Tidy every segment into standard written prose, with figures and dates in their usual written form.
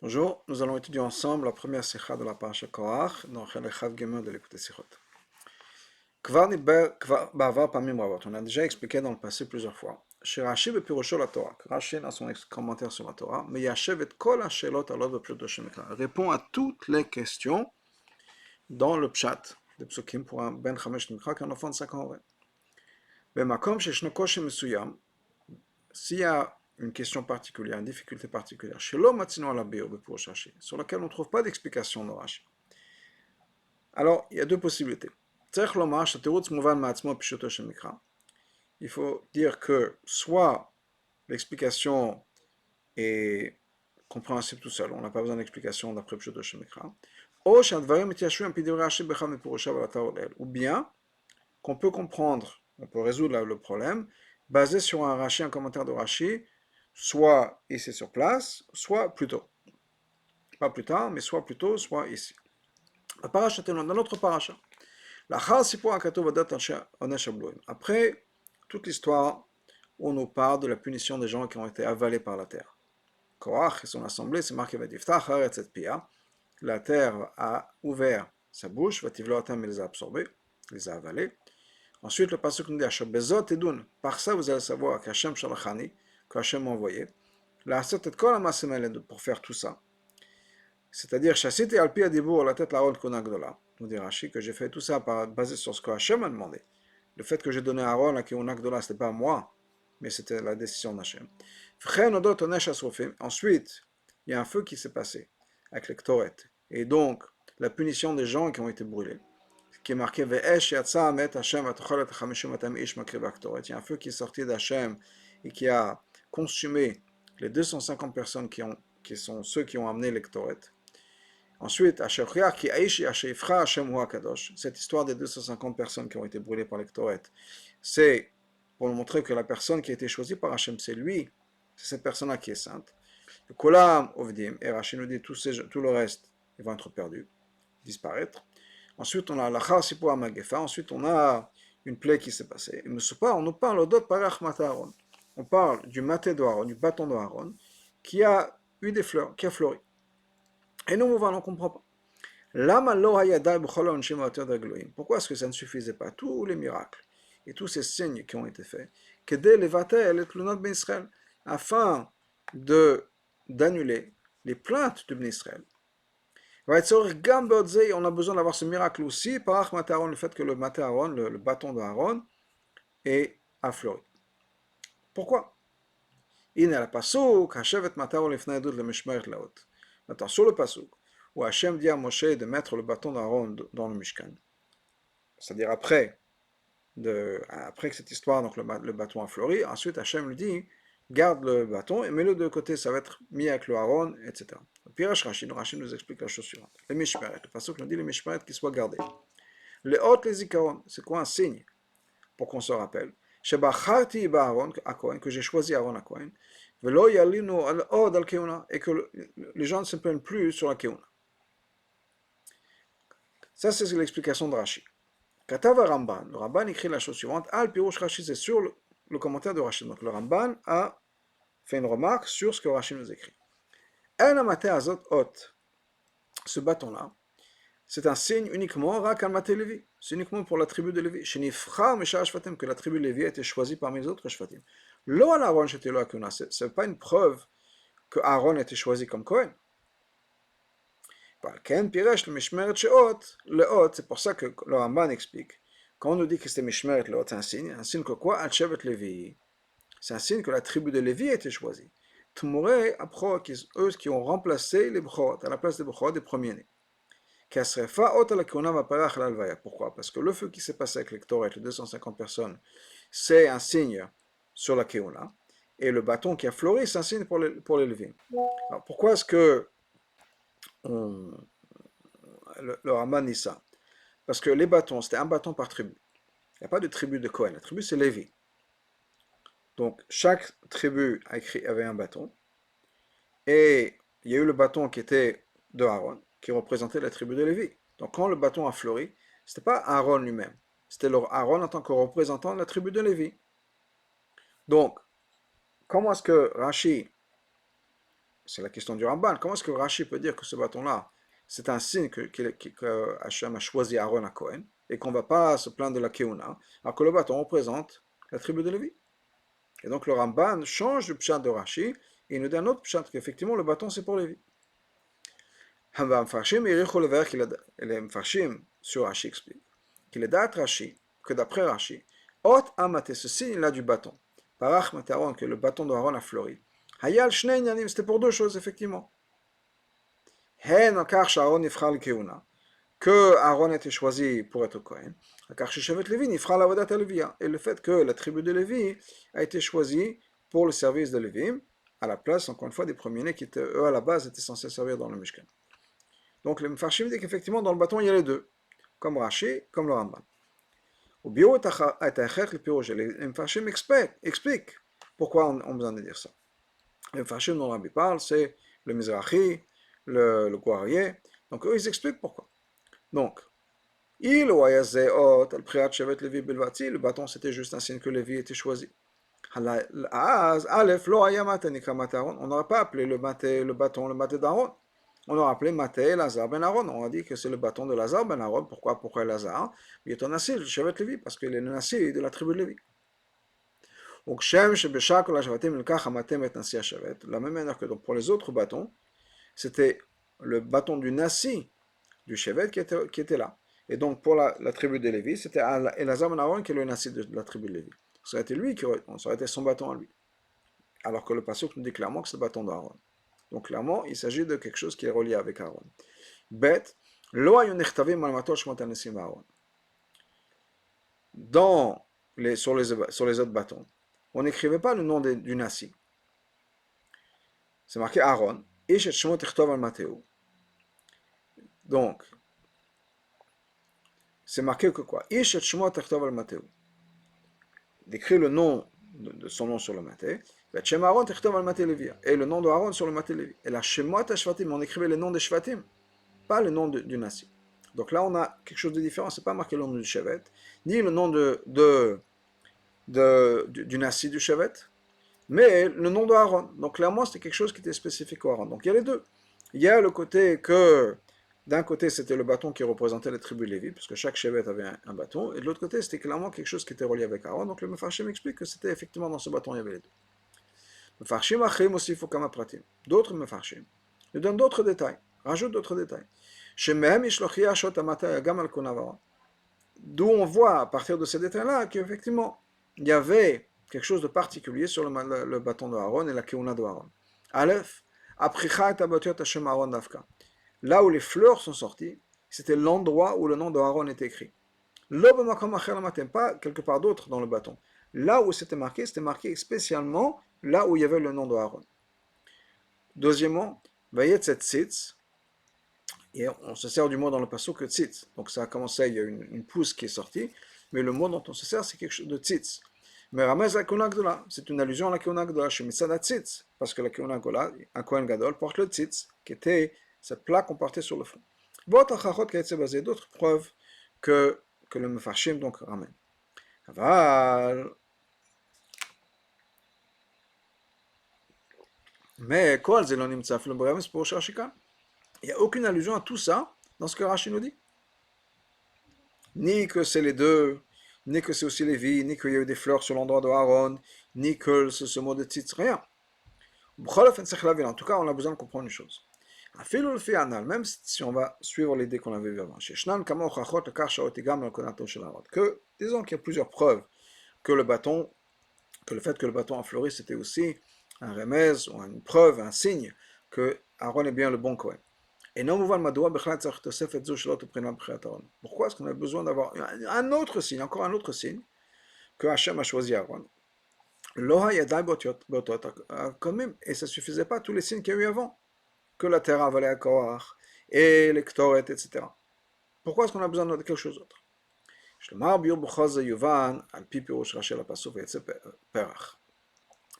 Bonjour, nous allons étudier ensemble la première sikha de la parasha Korach dans le Chav Gemer de l'écouter Sikhot. On a déjà expliqué dans le passé plusieurs fois. Chez Rashi Bepirosho la Torah, Rashi dans son commentaire sur la Torah, mais Yashev et Kol Hashelot alot bepshuto shemikra, répond à toutes les questions dans le pshat de Psukim pour un ben chamesh mikra qu'un enfant de 5 ans aurait. Bemakom sheshno koshi mesuyam, s'il y a une question particulière, une difficulté particulière, sur laquelle on ne trouve pas d'explication dans Rashi. Alors, il y a deux possibilités. Il faut dire que soit l'explication est compréhensible tout seul, on n'a pas besoin d'explication d'après Pshuto Shemikra, ou bien qu'on peut comprendre, on peut résoudre le problème, basé sur un Rashi, un commentaire de Rashi, soit ici sur place, soit plus tôt. Pas plus tard, mais soit plus tôt, soit ici. La paracha dans notre paracha. Après toute l'histoire où on nous parle de la punition des gens qui ont été avalés par la terre. Korach et son assemblée, c'est marqué la terre a ouvert sa bouche, il les a absorbés, les a avalés. Ensuite, le pasuk nous dit par ça vous allez savoir qu'Hachem Shalachani, qu'Hachem m'a envoyé, pour faire tout ça. C'est-à-dire, Chassiti Alpi Adibur, la tête la haute Konagdola, nous dit Rashi, que j'ai fait tout ça basé sur ce que Hachem m'a demandé. Le fait que j'ai donné à Aaron la Konagdola, ce n'était pas moi, mais c'était la décision d'Hachem. Ensuite, il y a un feu qui s'est passé avec les Ktoret. Et donc, la punition des gens qui ont été brûlés, qui est marqué Ve'esh yatsa met Hashem atocholet chamishum atam ish makriva Ktoret. Il y a un feu qui est sorti d'Hachem et qui a consumé les 250 personnes qui sont ceux qui ont amené les Ktoret. Ensuite, cette histoire des 250 personnes qui ont été brûlées par les Ktoret, c'est pour nous montrer que la personne qui a été choisie par Hachem, c'est lui, c'est cette personne-là qui est sainte. Kolam Ovdim, et Rashi nous dit tout le reste, ils vont être perdus, disparaître. Ensuite, on a l'Achar Sipo Amagefa, ensuite on a une plaie qui s'est passée. Et on nous parle d'autres Parach Mata Aaron. On parle du maté d'Aaron, du bâton d'Aaron, qui a eu des fleurs, qui a fleuri. Et nous, on ne comprend pas. Pourquoi est-ce que ça ne suffisait pas, tous les miracles et tous ces signes qui ont été faits, afin d'annuler les plaintes de Ben Israël. On a besoin d'avoir ce miracle aussi par le fait que le maté Aaron, le bâton d'Aaron, est affleuré. Pourquoi? Maintenant, sur le pasuk, où Hachem dit à Moshe de mettre le bâton d'Aaron dans le Mishkan. C'est-à-dire après que cette histoire, donc le bâton a fleuri, ensuite Hachem lui dit, garde le bâton et mets-le de côté, ça va être mis avec le Aaron, etc. Puis Rashi nous explique la chose suivante. Le Mishmeret, le pasuk nous dit le Mishmeret qui soit gardé. Les hautes, les zikaron, c'est quoi un signe pour qu'on se rappelle? Shebacharti Aaron à Kohen, que j'ai choisi Aaron à Kohen, velo yalinu od al keuna, et que les gens ne se plaignent plus sur la keuna. Ça, c'est l'explication de Rashi. Katav Ramban, le Ramban écrit la chose suivante, Al Pirush Rashi, c'est sur le commentaire de Rashi. Donc le Ramban a fait une remarque sur ce que Rashi nous écrit. El Amate Azot Ot, ce bâton-là, c'est un signe uniquement Rak Al Levi, c'est uniquement pour la tribu de Lévi. Shenifra Mesha Shvatim, que la tribu de Lévi a été choisie parmi les autres Shvatim. Lo al Aaron Shetelo Akuna, c'est pas une preuve que Aaron a été choisi comme Kohen. C'est pour ça que le Ramban explique. Quand on nous dit que c'était Mishmeret Leot, c'est un signe que quoi? Al-Shevet Levi. C'est un signe que la tribu de Lévi a été choisie. Tmurei Abro, eux qui ont remplacé les Bchorot, à la place des Bchorot des premiers-nés. Pourquoi? Parce que le feu qui s'est passé avec les Ktoret, les 250 personnes, c'est un signe sur la Keuna. Et le bâton qui a fleuri, c'est un signe pour les Lévim. Alors pourquoi est-ce que le Ramban dit ça? Parce que les bâtons, c'était un bâton par tribu. Il n'y a pas de tribu de Kohen. La tribu, c'est Lévi. Donc, chaque tribu avait un bâton. Et il y a eu le bâton qui était de Aaron, qui représentait la tribu de Lévi. Donc, quand le bâton a fleuri, ce n'était pas Aaron lui-même. C'était Aaron en tant que représentant de la tribu de Lévi. Donc, comment est-ce que Rashi c'est la question du Ramban. Comment est-ce que Rashi peut dire que ce bâton-là, c'est un signe que Hachem a choisi Aaron à Cohen et qu'on ne va pas se plaindre de la Keuna, alors que le bâton représente la tribu de Lévi. Et donc le Ramban change du pshat de Rashi et il nous donne un autre pshat qu'effectivement le bâton c'est pour Lévi. Les Mfarshim sur Rashi expliquent qu'il est d'At Rashi, que d'après Rashi, Ot Amate, ce signe-là du bâton, Parach Mataron, que le bâton d'Aaron a fleuri, Hayal Shnei Nyanim, c'était pour deux choses effectivement. Hen Akar Sharon Nifral Keuna, que Aaron était choisi pour être Kohen, Akar Shevet Lévi Nifral Avodat Levia, et le fait que la tribu de Lévi a été choisie pour le service de Lévi, à la place, encore une fois, des premiers-nés qui étaient, eux, à la base, étaient censés servir dans le Mishkan. Donc le Mfarshim dit qu'effectivement, dans le bâton, il y a les deux, comme Rashi, comme le Ramban. Au bio, les Mfarshim expliquent pourquoi on a besoin de dire ça. Les Mfarshim dont Rabbi parle, c'est le Mizrahi, le Guarier. Donc eux, ils expliquent pourquoi. Donc, le bâton, c'était juste un signe que Lévi était choisi. On n'aurait pas appelé le bâton le maté d'Aaron. On aurait appelé Maté Lazar ben Aaron. On a dit que c'est le bâton de Lazar ben Aaron. Pourquoi Lazar? Il est un Nassi, le Shevet Lévi, parce qu'il est le Nassi de la tribu de Lévi. Donc, de la même manière que pour les autres bâtons, c'était le bâton du Nassi du Shevet qui était là. Et donc, pour la tribu de Lévi, c'était Elazar ben Aaron qui est le Nassi de la tribu de Lévi. Ça aurait été lui ça aurait été son bâton à lui. Alors que le pasuk nous dit clairement que c'est le bâton d'Aaron. Donc clairement, il s'agit de quelque chose qui est relié avec Aaron. Bet, lo ayu nechtavim al matol shmot hanesim Aaron. Sur les autres bâtons, on n'écrivait pas le nom du Nassi. C'est marqué Aaron. Ish et shmot echtov al mateu. Donc, c'est marqué que quoi? Ish et shmot echtov al mateu. D'écrire le nom de son nom sur le maté. Et le nom de Aaron sur le maté Lévi. Et la Shemot HaShvatim, on écrivait le nom des Shvatim, pas le nom du Nassi. Donc là, on a quelque chose de différent. C'est pas marqué le nom du Shevet, ni le nom du Nassi du Shevet, mais le nom de Aaron. Donc clairement, c'était quelque chose qui était spécifique à Aaron. Donc il y a les deux. Il y a le côté que, d'un côté, c'était le bâton qui représentait les tribus Lévi, parce que chaque Shevet avait un bâton, et de l'autre côté, c'était clairement quelque chose qui était relié avec Aaron. Donc le Mefarshim explique que c'était effectivement dans ce bâton, il y avait les deux. D'autres Mefarshim nous donnent d'autres détails, rajoutent d'autres détails. D'où on voit à partir de ces détails-là qu'effectivement, il y avait quelque chose de particulier sur le bâton de Aaron et la keuna de Aaron. Aleph, là où les fleurs sont sorties, c'était l'endroit où le nom de Aaron était écrit. Pas quelque part d'autre dans le bâton. Là où c'était marqué spécialement là où il y avait le nom de Aaron. Deuxièmement, et on se sert du mot dans le pasuk que tzitz. Donc ça a commencé, il y a une pousse qui est sortie, mais le mot dont on se sert, c'est quelque chose de tzitz. Mais Ramez la Keuna Gdola, c'est une allusion à la Keuna Gdola, chez Mitzad tzitz, parce que la Keuna Gdola, un Kohen Gadol, porte le tzitz, qui était cette plaque qu'on portait sur le front. D'autres preuves que le Mefarshim donc ramène. Aval. Mais Kol Zelonim Tzaf le Bremes pour Shashika. Il n'y a aucune allusion à tout ça dans ce que Rashi nous dit. Ni que c'est les deux, ni que c'est aussi Lévi, ni qu'il y a eu des fleurs sur l'endroit de Aaron, ni que c'est ce mot de tzitz, rien. En tout cas, on a besoin de comprendre une chose. Même si on va suivre l'idée qu'on avait vue avant. Que, disons qu'il y a plusieurs preuves que le fait que le bâton a fleuri, c'était aussi un remez, ou une preuve, un signe que Aaron est bien le bon Kohen. Et non, pourquoi est-ce qu'on a besoin d'avoir un autre signe, encore un autre signe, que Hachem a choisi Aaron? Et ça ne suffisait pas tous les signes qu'il y a eu avant, que la terre avalait à Korach, et les Ktoret, etc. Pourquoi est-ce qu'on a besoin de quelque chose d'autre?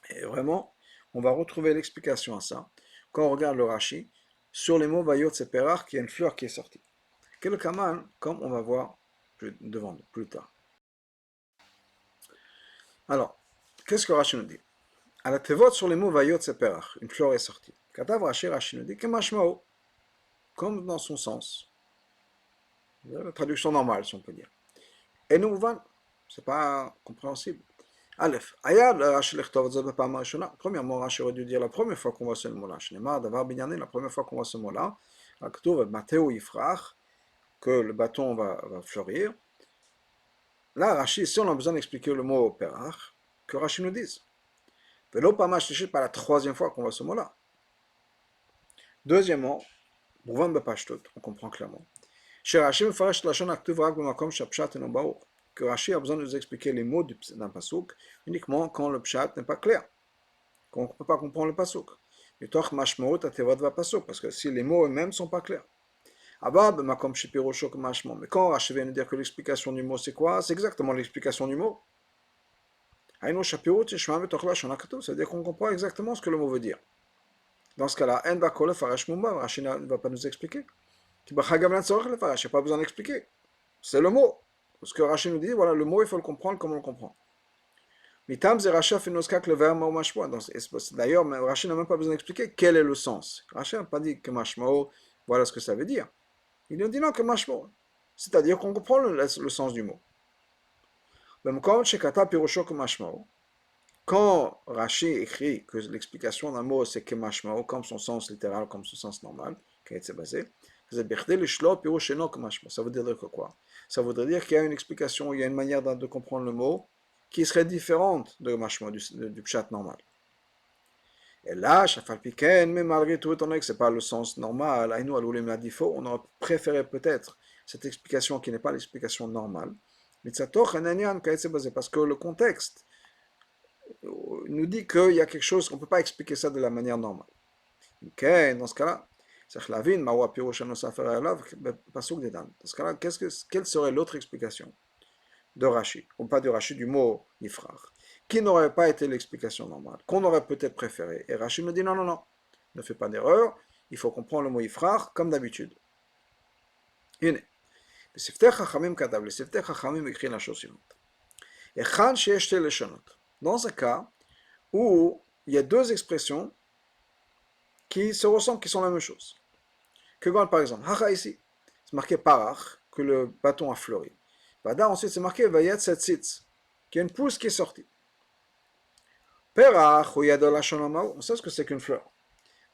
Et vraiment, on va retrouver l'explication à ça quand on regarde le Rashi sur les mots Vayot Seperach, qui est une fleur qui est sortie. Quel Kaman, comme on va voir plus tard. Alors, qu'est-ce que Rashi nous dit? À la Tevot, sur les mots Vayot Seperach, une fleur est sortie. Katav Rashi, Rashi nous dit que mashmao, comme dans son sens. La traduction normale, si on peut dire. Et nous, c'est pas compréhensible. Aleph, Ayad Rashi Lechtov Zeb Pama Rishona. Premièrement, Rashi aurait dû dire la première fois qu'on voit ce mot-là. Shnemar Davar Binyané, la première fois qu'on voit ce mot-là. Aktuv Mateo Yifrach, que le bâton va fleurir. Là, Rashi, si on a besoin d'expliquer le mot perach, que Rashi nous dise. Velo Pama Shlichit, pas la troisième fois qu'on voit ce mot-là. Deuxièmement, Brouvan Bepashtut, on comprend clairement. Chez Rashi, Mefarash Lashon Aktuv Rak B'makom Shapshat Eno Baor. Que Rashi a besoin de nous expliquer les mots d'un pasouk uniquement quand le pshat n'est pas clair, qu'on ne peut pas comprendre le pasouk. Parce que si les mots eux-mêmes ne sont pas clairs. Mais quand Rashi vient nous dire que l'explication du mot c'est quoi? C'est exactement l'explication du mot. C'est-à-dire qu'on comprend exactement ce que le mot veut dire. Dans ce cas-là, Rashi ne va pas nous expliquer. Il n'y a pas besoin d'expliquer. C'est le mot. Ce que Rashi nous dit, voilà, le mot, il faut le comprendre comme on le comprend. D'ailleurs, Rashi n'a même pas besoin d'expliquer quel est le sens. Rashi n'a pas dit que mashmao, voilà ce que ça veut dire. Il nous dit non, que mashmao. C'est-à-dire qu'on comprend le sens du mot. Quand Rashi écrit que l'explication d'un mot c'est que mashmao, comme son sens littéral, comme son sens normal, qui est basé, ça veut dire que quoi? Ça voudrait dire qu'il y a une explication, il y a une manière de comprendre le mot qui serait différente de mashma, du pshat normal. Et là, Shafalpiken, mais malgré tout, étant donné que ce n'est pas le sens normal, on aurait préféré peut-être cette explication qui n'est pas l'explication normale, parce que le contexte nous dit qu'il y a quelque chose qu'on ne peut pas expliquer ça de la manière normale. Okay, dans ce cas-là, dans ce cas-là, quelle serait l'autre explication de Rashi, ou pas de Rashi, du mot Yifrach, qui n'aurait pas été l'explication normale, qu'on aurait peut-être préféré. Et Rashi nous dit non, non, non, ne fais pas d'erreur, il faut comprendre le mot Yifrach comme d'habitude. Le Seftei Chachamim écrit la chose suivante. Dans un cas où il y a deux expressions qui se ressemblent, qui sont la même chose. Que quand, par exemple, hacha ici, c'est marqué parach, que le bâton a fleuri. Vada, ensuite, c'est marqué vayet setzitz, qu'il y a une pousse qui est sortie. Perach, ou yadol hashonamaou, on sait ce que c'est qu'une fleur.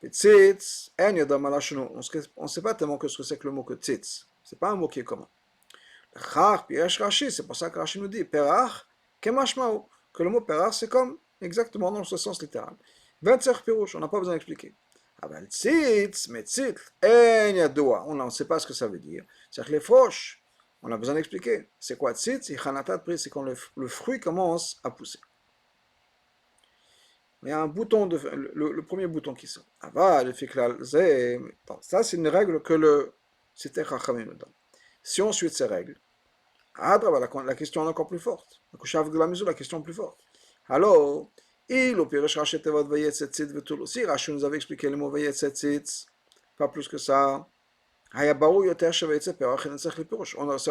Tzitz, en yadol malashonu, on ne sait pas tellement que ce que c'est que le mot que tzitz. C'est pas un mot qui est commun. Chach, piyesh Rashi, c'est pour ça que Rashi nous dit, perach, kemashmaou, que le mot perach, c'est comme, exactement dans ce sens littéral. V'etzer pirouche, on n'a pas besoin d'expliquer. אבל ציץ, מציץ, אין ידוע, on ne sait pas ce que ça veut dire. C'est que les froches, on a besoin d'expliquer. C'est quoi tzitz? C'est quand le fruit commence à pousser. Il y a un bouton, le premier bouton qui sort. Ça, c'est une règle que le Seftei Chachamim nous donne. Si on suit ces règles, la question est encore plus forte. La question plus forte. Alors, si Rashi nous avait expliqué le mot Vayetzetzitz, pas plus que ça, on aurait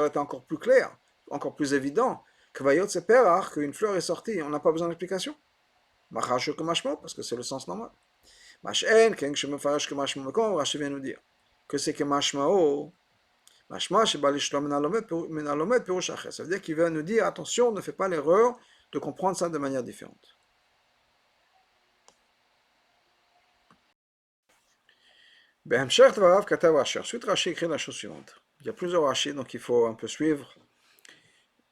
été encore plus clair, encore plus évident que Vayetzeperach, qu'une fleur est sortie, on n'a pas besoin d'explication. Parce que c'est le sens normal. Rashi vient nous dire que c'est que Mashmao, ça veut dire qu'il veut nous dire attention, ne fais pas l'erreur de comprendre ça de manière différente. Ensuite, Rashi écrit la chose suivante. Il y a plusieurs Rashi, donc il faut un peu suivre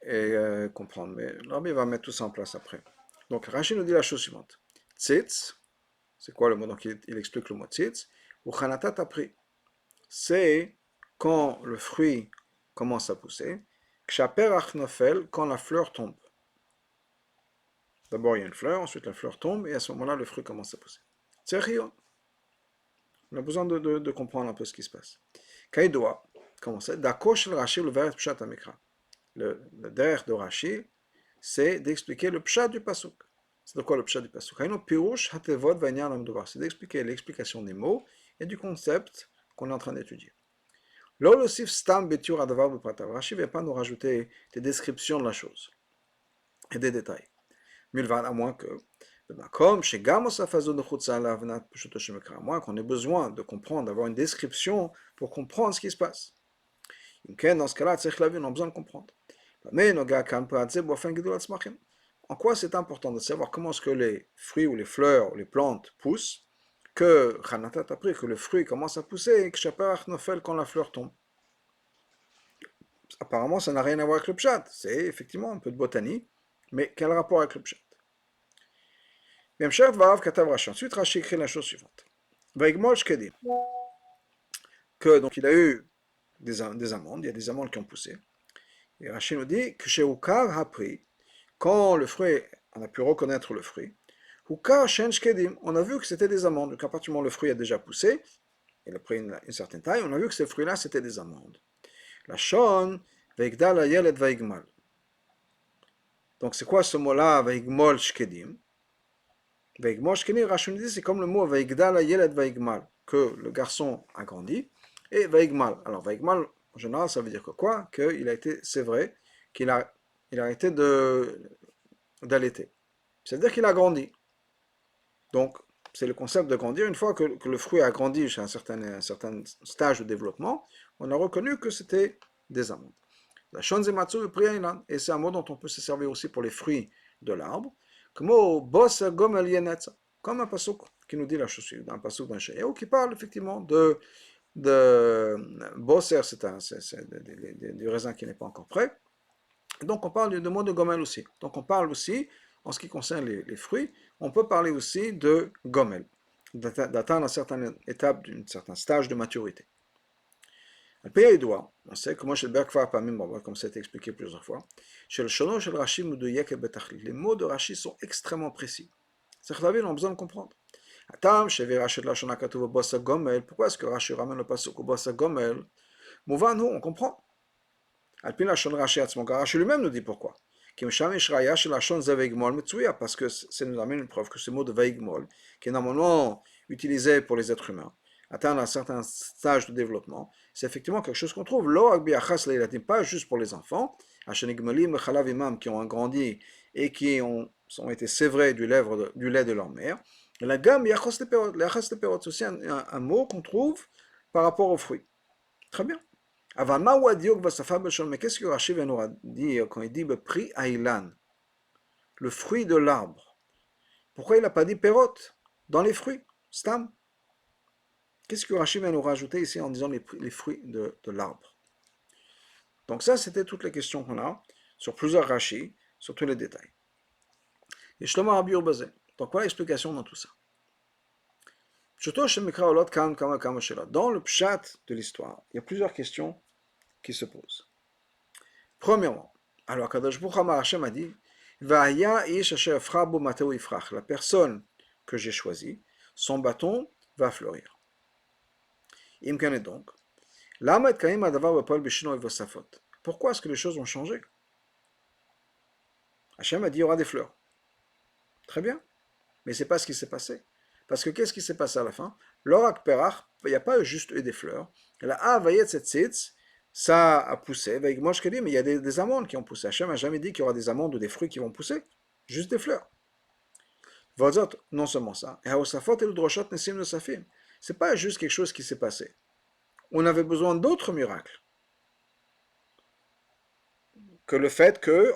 et comprendre. Mais Rabbi va mettre tout ça en place après. Donc Rashi nous dit la chose suivante. Tzitz, c'est quoi le mot? Donc il explique le mot tzitz. Ou chanatat apri, c'est quand le fruit commence à pousser. Kshaperach nofel, quand la fleur tombe. D'abord il y a une fleur, ensuite la fleur tombe, et à ce moment-là le fruit commence à pousser. Tzerion. On a besoin de comprendre un peu ce qui se passe. Kaïdoa, comment c'est? Dakosh le Rashi le vert pshat amikra. Le derrière de Rashi, c'est d'expliquer le pshat du pasuk. C'est de quoi le pshat du pasuk? C'est d'expliquer l'explication des mots et du concept qu'on est en train d'étudier. Rashi ne vient pas nous rajouter des descriptions de la chose et des détails. À moins que Comme chez Gamos moi qu'on ait besoin de comprendre, d'avoir une description pour comprendre ce qui se passe. Dans ce cas-là, on a besoin de comprendre. Mais en quoi c'est important de savoir comment est-ce que les fruits ou les fleurs ou les plantes poussent, que Khanatat a appris que le fruit commence à pousser et que Shapach Nofel quand la fleur tombe. Apparemment, ça n'a rien à voir avec le pshat. C'est effectivement un peu de botanie, mais quel rapport avec le pshat? Ensuite, Rashi écrit la chose suivante. Que donc il a eu des amandes, il y a des amandes qui ont poussé. Et Rashi nous dit que chez Ukar Hapri, quand le fruit, on a pu reconnaître le fruit, Ukar Shen Shkedim, on a vu que c'était des amandes. Donc à partir du moment où le fruit a déjà poussé, il a pris une certaine taille, on a vu que ces fruits-là c'était des amandes. La Shon, Veigdal Ayelet Veigmal. Donc c'est quoi ce mot-là, Veigmol Shkedim? Veigmol Shkedim, Rashi nous dit c'est comme le mot Veigdal Ayelet Veigmal, que le garçon a grandi, et Veigmal. Alors Veigmal, en général, ça veut dire que quoi? Qu'il a été, c'est vrai, qu'il a arrêté d'allaiter. C'est-à-dire qu'il a grandi. Donc, c'est le concept de grandir. Une fois que le fruit a grandi jusqu'à un certain stage de développement, on a reconnu que c'était des amandes. La shonzematsu et c'est un mot dont on peut se servir aussi pour les fruits de l'arbre. Comme un pasuk qui nous dit la chose suivante, un pasuk d'un Yeshayahu qui parle effectivement de bosser, c'est du raisin qui n'est pas encore prêt. Donc on parle de mot de gomel aussi. Donc on parle aussi, en ce qui concerne les fruits, on peut parler aussi de gomel, d'atteindre une certaine étape, d'un certain stage de maturité. Le pays doit, on sait que moi chez le Berkfar Pamim, comme ça a été expliqué plusieurs fois, chez le Shono, chez le Rashi, les mots de Rashi sont extrêmement précis. C'est que on a besoin de comprendre. Pourquoi est-ce que Rashi ramène le pasuk au Bossa Gomel? Mouvan, nous, on comprend. Alpin Lachon Rashi Rashi lui-même nous dit pourquoi. Parce que ça nous amène une preuve que ce mot de Veigmol, qui est normalement utilisé pour les êtres humains, atteindre un certain stage de développement, c'est effectivement quelque chose qu'on trouve, pas juste pour les enfants, qui ont grandi et qui ont été sévrés du lait de leur mère. Et la gamme, c'est aussi un mot qu'on trouve par rapport aux fruits. Très bien. Mais qu'est-ce que Rashi vient nous dire quand il dit pri ailan, le fruit de l'arbre? Pourquoi il n'a pas dit perot dans les fruits, stam? Qu'est-ce que Rashi vient nous rajouter ici en disant les fruits de l'arbre? Donc ça, c'était toutes les questions qu'on a sur plusieurs Rashi, sur tous les détails. Et Shlomo Rabbi Urbazé. Donc voilà l'explication dans tout ça. Dans le pshat de l'histoire, il y a plusieurs questions qui se posent. Premièrement, alors Kadosh Baruch Hu Hashem a dit, la personne que j'ai choisie, son bâton va fleurir. Imkane donc, pourquoi est-ce que les choses ont changé? Hashem a dit il y aura des fleurs. Très bien, mais ce n'est pas ce qui s'est passé. Parce que qu'est-ce qui s'est passé à la fin? L'orak perach, il n'y a pas juste eu des fleurs. La avayet tzitz, ça a poussé. Mais il y a des amandes qui ont poussé. Hachem n'a jamais dit qu'il y aura des amandes ou des fruits qui vont pousser. Juste des fleurs. Non seulement ça. Et c'est pas juste quelque chose qui s'est passé. On avait besoin d'autres miracles. Que le fait que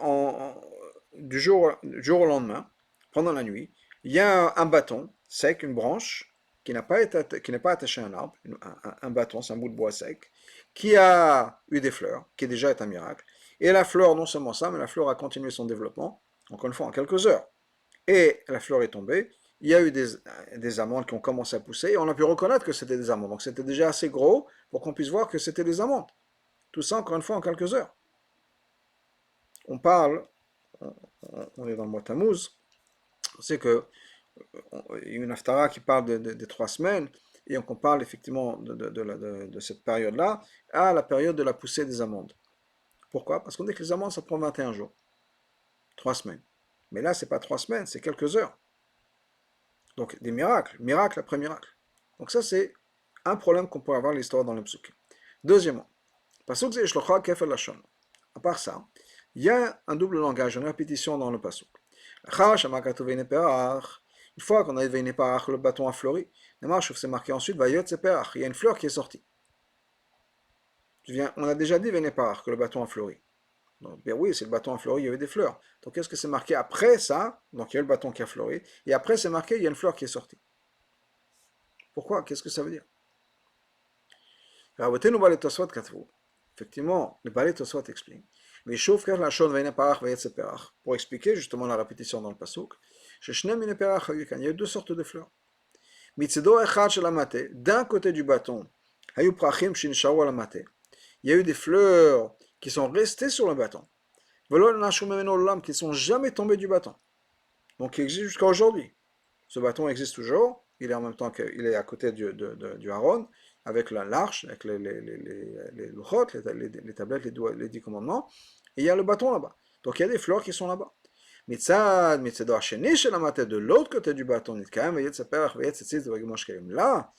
du jour au lendemain, pendant la nuit, il y a un bâton sec, une branche, qui n'est pas attachée à un arbre, un bâton, c'est un bout de bois sec, qui a eu des fleurs, qui déjà est un miracle. Et la fleur, non seulement ça, mais la fleur a continué son développement, encore une fois, en quelques heures. Et la fleur est tombée, il y a eu des amandes qui ont commencé à pousser, et on a pu reconnaître que c'était des amandes. Donc c'était déjà assez gros pour qu'on puisse voir que c'était des amandes. Tout ça, encore une fois, en quelques heures. On parle, on est dans le mois Tammuz, on sait que il y a une haftara qui parle des 3 semaines, et on parle effectivement de cette période-là à la période de la poussée des amandes. Pourquoi? Parce qu'on dit que les amandes, ça prend 21 jours. 3 semaines. Mais là, c'est pas 3 semaines, c'est quelques heures. Donc, des miracles, miracle après miracle. Donc ça, c'est un problème qu'on peut avoir dans l'histoire dans le psukim. Deuxièmement, pasuk ze shlocha kefel lashon. À part ça, il y a un double langage, une répétition dans le pasuk. Une fois qu'on a éveillé par le bâton a fleuri, c'est marqué ensuite, Vayot Seperach, il y a une fleur qui est sortie. On a déjà dit Vénéparach, que le bâton a fleuri. Donc, bien oui, c'est le bâton a fleuri, il y avait des fleurs. Donc qu'est-ce que c'est marqué après ça? Donc il y a le bâton qui a fleuri, et après c'est marqué, il y a une fleur qui est sortie. Pourquoi? Qu'est-ce que ça veut dire? Effectivement, le Balei Tosfot explique. Pour expliquer justement la répétition dans le pasuk, il y a deux sortes de fleurs. D'un côté du bâton, il y a eu des fleurs qui sont restées sur le bâton, qui ne sont jamais tombées du bâton, donc qui existent jusqu'à aujourd'hui. Ce bâton existe toujours, il est en même temps qu'il est à côté du Aaron, avec l'arche, avec les luchot, les tablettes, les 10 commandements, et il y a le bâton là-bas. Donc il y a des fleurs qui sont là-bas. De l'autre côté du bâton, là,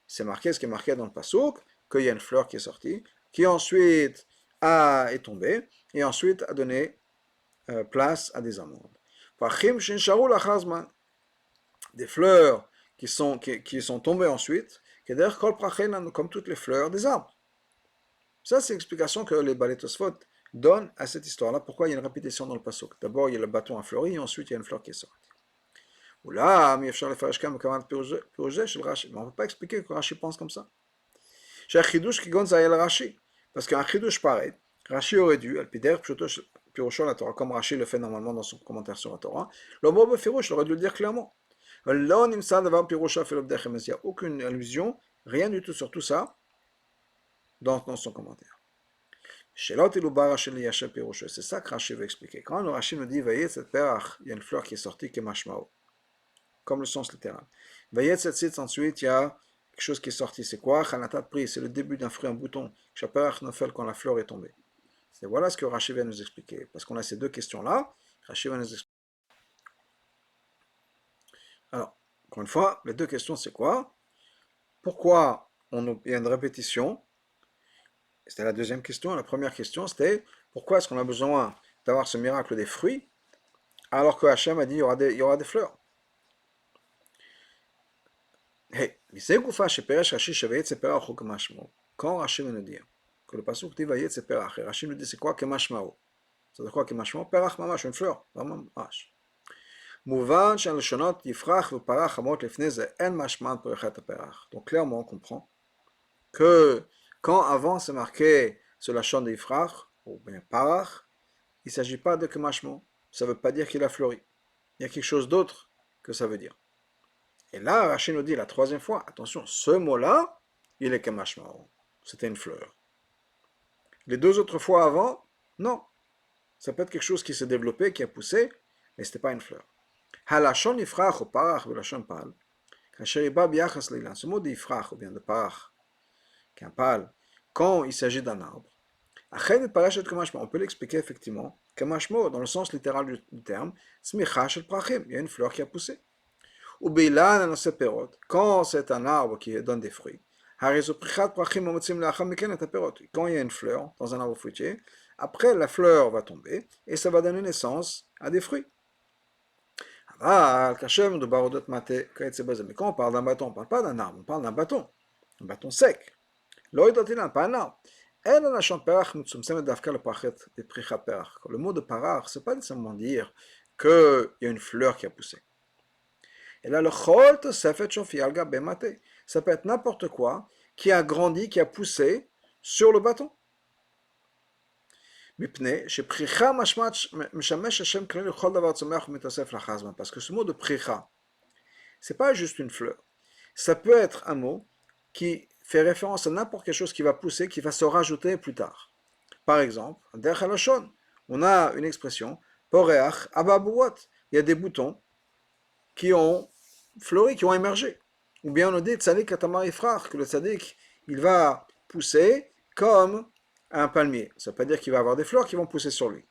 c'est marqué ce qui est marqué dans le pasuk, qu'il y a une fleur qui est sortie, qui ensuite est tombée, et ensuite a donné place à des amandes. Des fleurs qui sont tombées ensuite, comme toutes les fleurs des arbres. Ça, c'est l'explication que les Balei Tosfot donnent à cette histoire-là. Pourquoi il y a une répétition dans le pasuk? D'abord, il y a le bâton à fleuri, et ensuite, il y a une fleur qui est sortie. Là, mais on ne peut pas expliquer que Rashi pense comme ça. Parce qu'un chidouche pareil, Rashi aurait dû, Pirosho la Torah, comme Rashi le fait normalement dans son commentaire sur la Torah, le mot Befirouche, il aurait dû le dire clairement. Il n'y a aucune allusion, rien du tout sur tout ça dans son commentaire. C'est ça que Rashi veut expliquer. Quand le Rashi nous dit il y a une fleur qui est sortie, qui est mashmao, comme le sens littéral. Ensuite, il y a quelque chose qui est sorti. C'est quoi? C'est le début d'un fruit, un bouton. Quand la fleur est tombée. Voilà ce que Rashi vient nous expliquer. Parce qu'on a ces deux questions-là, Rashi va nous expliquer. Alors, encore une fois, les deux questions, c'est quoi? Pourquoi il y a une répétition? C'était la deuxième question. La première question, c'était pourquoi est-ce qu'on a besoin d'avoir ce miracle des fruits alors que Hachem a dit il y aura des fleurs? Quand Rashi nous dit que le pasuk dit Vayetze Perach, et Rashi nous dit c'est quoi Kemashmao? C'est de quoi Kemashmao? Perach mamash, une fleur, vraiment mamash. Mouvan Shalshonot Yifrach Parach Amot Lefne Ze En Mashman Perachat Perach. Donc clairement on comprend que quand avant c'est marqué sur la lachon de Yifrach ou bien Parach, il ne s'agit pas de Kemashmao. Ça ne veut pas dire qu'il a fleuri. Il y a quelque chose d'autre que ça veut dire. Et là, Rashi nous dit la troisième fois, attention, ce mot-là, il est Kemashmao. C'était une fleur. Les deux autres fois avant, non. Ça peut être quelque chose qui s'est développé, qui a poussé, mais ce n'était pas une fleur. Halachon ifrach ou parach velachon pal. Ce mot d'ifrach ou bien de parach, qui est un pal, quand il s'agit d'un arbre, on peut l'expliquer effectivement, Kemashmo, dans le sens littéral du terme, il y a une fleur qui a poussé. Ou quand c'est un arbre qui donne des fruits, quand il y a une fleur dans un arbre fruitier, après la fleur va tomber et ça va donner naissance à des fruits. Mais quand on parle d'un bâton, on ne parle pas d'un arbre, on parle d'un bâton sec. Pas un arbre. Le mot de parach, ce n'est pas nécessairement dire qu'il y a une fleur qui a poussé. Et là, le chol tosefet shofi al gabe mate. Ça peut être n'importe quoi qui a grandi, qui a poussé sur le bâton. Parce que ce mot de pricha, c'est pas juste une fleur. Ça peut être un mot qui fait référence à n'importe quelle chose qui va pousser, qui va se rajouter plus tard. Par exemple, on a une expression, poreach ababouat. Il y a des boutons qui ont fleuri, qui ont émergé. Ou bien on dit tzadik katamar ifrach, que le tzadik, il va pousser comme un palmier. Ça ne veut pas dire qu'il va avoir des fleurs qui vont pousser sur lui.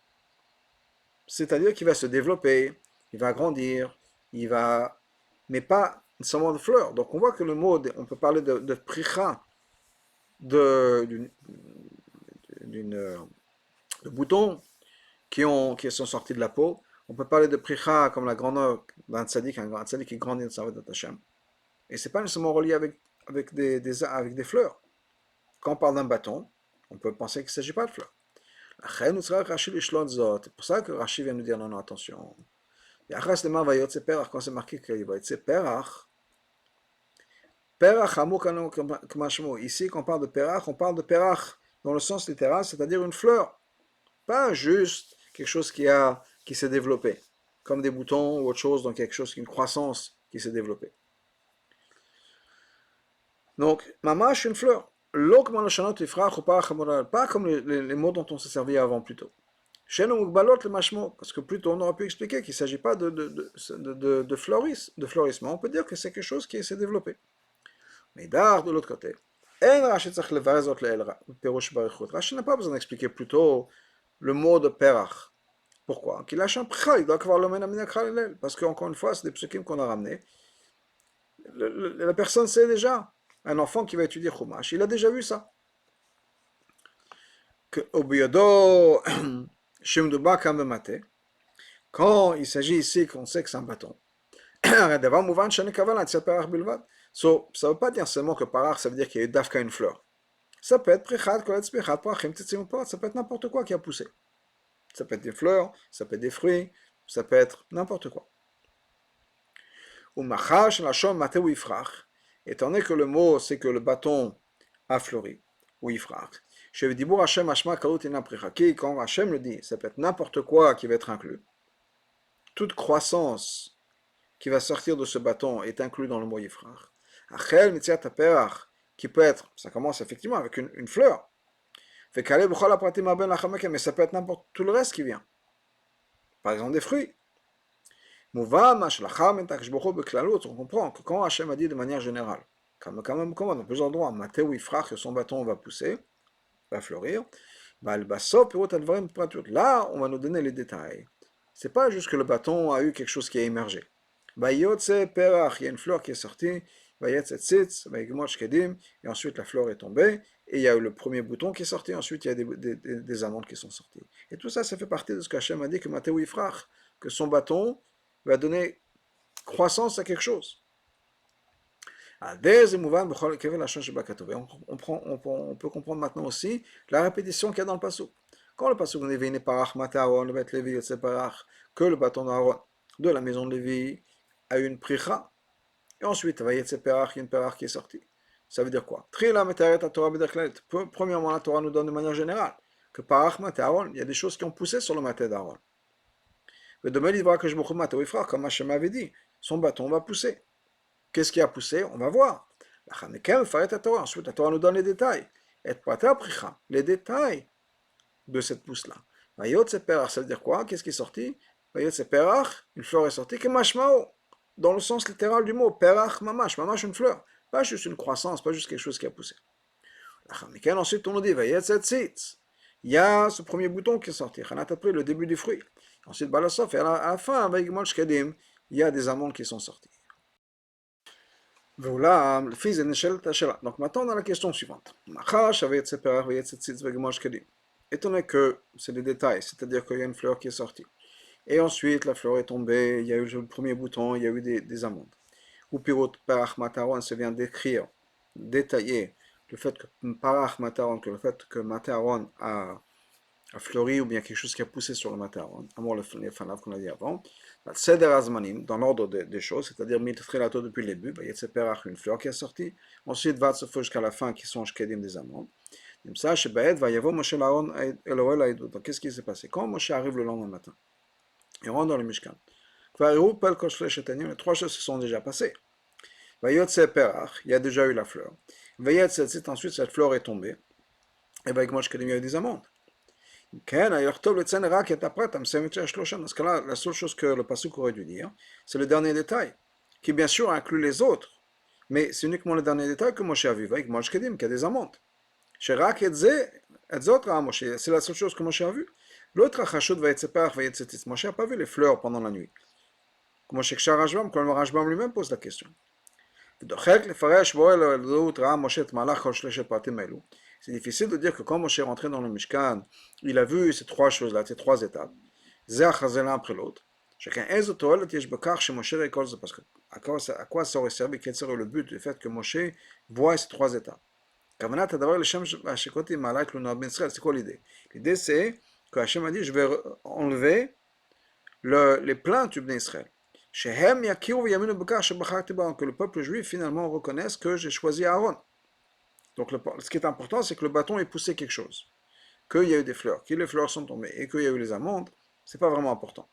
C'est-à-dire qu'il va se développer, il va grandir, mais pas seulement de fleurs. Donc on voit que le mot, on peut parler de pricha, de boutons qui sont sortis de la peau, On peut parler de pricha comme la grandeur d'un tzaddik, un grand tzaddik qui grandit dans sa Avodat Hashem. Et c'est pas nécessairement relié avec des fleurs. Quand on parle d'un bâton, on peut penser qu'il ne s'agit pas de fleurs. C'est pour ça que Rashi vient nous dire non, non, attention. Quand c'est marqué qu'il va être perach, ici, quand on parle de perach dans le sens littéral, c'est-à-dire une fleur. Pas juste quelque chose qui s'est développé, comme des boutons ou autre chose, donc quelque chose, une croissance qui s'est développée. Donc, mamash, une fleur. Pas comme les mots dont on s'est servi avant plus tôt. Parce que plutôt on aurait pu expliquer qu'il ne s'agit pas de florissement. On peut dire que c'est quelque chose qui s'est développé. Mais d'art, de l'autre côté, Rashi n'a pas besoin d'expliquer plutôt le mot de perach. Pourquoi? Qu'il a un pricha, il doit avoir le menamina kralel. Parce qu'encore une fois, c'est des psukim qu'on a ramenés. La personne sait déjà. Un enfant qui va étudier Chumash, il a déjà vu ça. Que Obiyodo, Shimduba Kambemate, quand il s'agit ici qu'on sait que c'est un bâton, ça ne veut pas dire seulement que parach, ça veut dire qu'il y a eu d'afka une fleur. Ça peut être prichat, koletz prichat, parachim, tzitzim, ça peut être n'importe quoi qui a poussé. Ça peut être des fleurs, ça peut être des fruits, ça peut être n'importe quoi. Ou machash, la shom, mate ou ifrach, étant donné que le mot c'est que le bâton a fleuri, ou ifrach. Quand Hachem le dit, ça peut être n'importe quoi qui va être inclus. Toute croissance qui va sortir de ce bâton est inclus dans le mot ifrach. Achel mitziat perach, qui peut être, ça commence effectivement avec une fleur. Mais ça peut être n'importe tout le reste qui vient. Par exemple des fruits. On comprend que quand Hachem a dit de manière générale, comme dans plusieurs endroits, Maté ou ifrach, que son bâton va pousser, va fleurir, là, on va nous donner les détails. C'est pas juste que le bâton a eu quelque chose qui a émergé. Il y a une fleur qui est sortie, et ensuite la fleur est tombée, et il y a eu le premier bouton qui est sorti, ensuite il y a des amandes qui sont sorties. Et tout ça, ça fait partie de ce qu'Hachem a dit, que Maté ou ifrach, que son bâton va donner croissance à quelque chose. On peut comprendre maintenant aussi la répétition qu'il y a dans le pasuk. Quand le pasuk dit que le bâton d'Aaron de la maison de Lévi a eu une pricha, et ensuite il y a une perach qui est sortie. Ça veut dire quoi? Premièrement, la Torah nous donne de manière générale que parach maté Aaron, il y a des choses qui ont poussé sur le maté d'Aaron. Mais demain, il va que je me remette au frère, comme Hachem avait dit, son bâton va pousser. Qu'est-ce qui a poussé? On va voir. Ensuite, la Torah nous donne les détails. Les détails de cette pousse-là. Ça veut dire quoi? Qu'est-ce qui est sorti? Une fleur est sortie. Dans le sens littéral du mot. Perach, mamash. Mamash, une fleur. Pas juste une croissance, pas juste quelque chose qui a poussé. Ensuite, on nous dit, il y a ce premier bouton qui est sorti. Après le début du fruit. Ensuite, Balasof, et à la fin, il y a des amandes qui sont sorties. Donc maintenant, on a la question suivante. Étant donné que c'est des détails, c'est-à-dire qu'il y a une fleur qui est sortie, et ensuite la fleur est tombée, il y a eu le premier bouton, il y a eu des amandes. Ou pirot parach mataron, ça vient décrire, détailler le fait que parach mataron, que le fait que mataron a fleuri ou bien quelque chose qui a poussé sur le mataron, à moins le fanav qu'on a dit avant. Seder azmanim, dans l'ordre des choses, c'est-à-dire mittrilato depuis le début, yetzeperach, une fleur qui est sortie, ensuite vatsofo jusqu'à la fin qui sont shkedim des amandes. Donc qu'est-ce qui s'est passé? Quand Moshe arrive le lendemain matin, il rentre dans le Mishkan. Les trois choses se sont déjà passées. Il y a déjà eu la fleur. Ensuite, cette fleur est tombée. Et il y a eu des amandes. Dans ce cas-là, la seule chose que le pasuk aurait dû dire, c'est le dernier détail, qui bien sûr inclut les autres, mais c'est uniquement le dernier détail que Moshe a vu, avec Moshe Kedim, qu'il y a des amandes. C'est la seule chose que Moshe a vu. L'autre Moshe n'a pas vu les fleurs pendant la nuit. Comme le Rashbam lui-même pose la question. C'est difficile de dire que quand Moshe est rentré dans le Mishkan, il a vu ces trois choses-là, ces trois étapes, l'un après l'autre. Chacun est toile, chez Moshe récolte, parce que à quoi ça aurait servi, quel serait le but du fait que Moshe voit ces trois états. C'est quoi l'idée? L'idée c'est que Hachem a dit je vais enlever les plaintes du Bnei Israël. Que le peuple juif finalement reconnaisse que j'ai choisi Aaron. Donc ce qui est important c'est que le bâton ait poussé quelque chose. Qu'il y a eu des fleurs, que les fleurs sont tombées et qu'il y a eu les amandes, c'est pas vraiment important.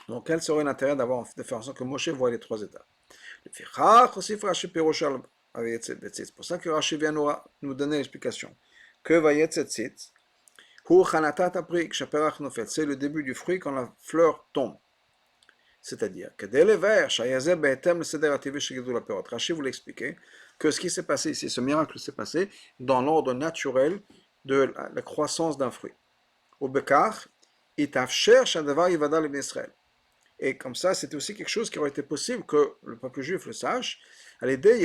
Donc, quel serait l'intérêt de faire en sorte que Moshe voit les trois états? C'est pour ça que Rashi vient nous donner l'explication. Que Vayetzetzit, c'est le début du fruit quand la fleur tombe. C'est-à-dire que dès les vers, Rashi vous l'expliquer que ce qui s'est passé ici, ce miracle s'est passé dans l'ordre naturel de la croissance d'un fruit. Au Bekar, itafsher shadavar yivada l'Ibn Israël. Et comme ça, c'était aussi quelque chose qui aurait été possible que le peuple juif le sache, à l'idée,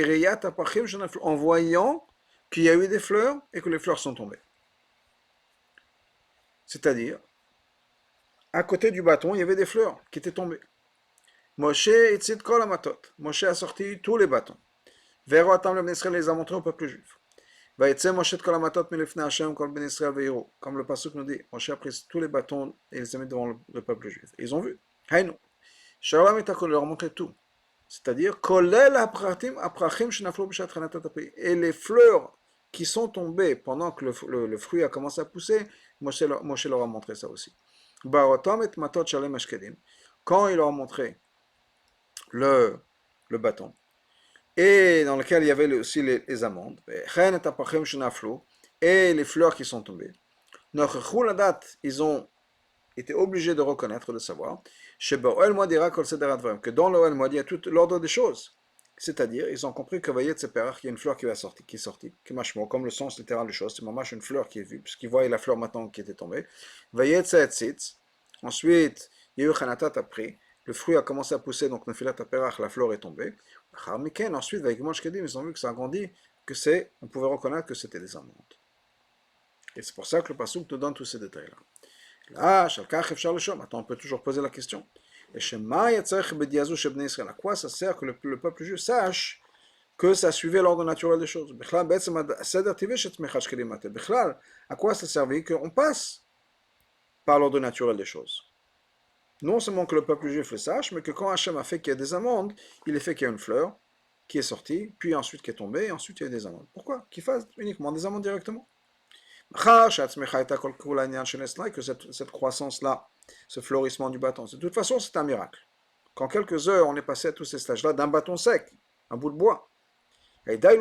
en voyant qu'il y a eu des fleurs et que les fleurs sont tombées. C'est-à-dire, à côté du bâton, il y avait des fleurs qui étaient tombées. Moshe itzit kol hamatot. Moshe a sorti tous les bâtons. Vero atam le Ben Israël les a montrés au peuple juif. Vayetze Moshe kol hamatot milifnei Hashem kol Ben Israël veiru. Comme le pasuk nous dit, Moshe a pris tous les bâtons et les a mis devant le peuple juif. Et ils ont vu. Haïnou. Shalom et leur montrer tout. C'est-à-dire, et les fleurs qui sont tombées pendant que le fruit a commencé à pousser, Moshe leur a montré ça aussi. Quand il leur a montré le bâton, et dans lequel il y avait aussi les amandes, et les fleurs qui sont tombées, ils ont étaient obligés de reconnaître, de savoir, que dans l'Oel Moed, il y a tout l'ordre des choses. C'est-à-dire, ils ont compris que Vayet Seperach, qu'il y a une fleur qui est sortie, comme le sens littéral des choses, c'est mamash une fleur qui est vue, puisqu'ils voyaient la fleur maintenant qui était tombée. Vayet Seetzitz, ensuite, il y a eu Chanatat après, le fruit a commencé à pousser, donc Nefilat Perach, la fleur est tombée. Ensuite, Vayikmosh Kedim, ils ont vu que ça a grandi, on pouvait reconnaître que c'était des amandes. Et c'est pour ça que le Passouk te donne tous ces détails-là. Là, on peut toujours poser la question. À quoi ça sert que le peuple juif sache que ça suivait l'ordre naturel des choses? À quoi ça servait qu'on passe par l'ordre naturel des choses? Non seulement que le peuple juif le sache, mais que quand Hachem a fait qu'il y a des amandes, il a fait qu'il y a une fleur qui est sortie, puis ensuite qui est tombée, et ensuite il y a des amandes. Pourquoi? Qu'il fasse uniquement des amandes directement. Que cette croissance-là, ce fleurissement du bâton, de toute façon, c'est un miracle. Qu'en quelques heures, on est passé à tous ces stages-là d'un bâton sec, un bout de bois. Et ça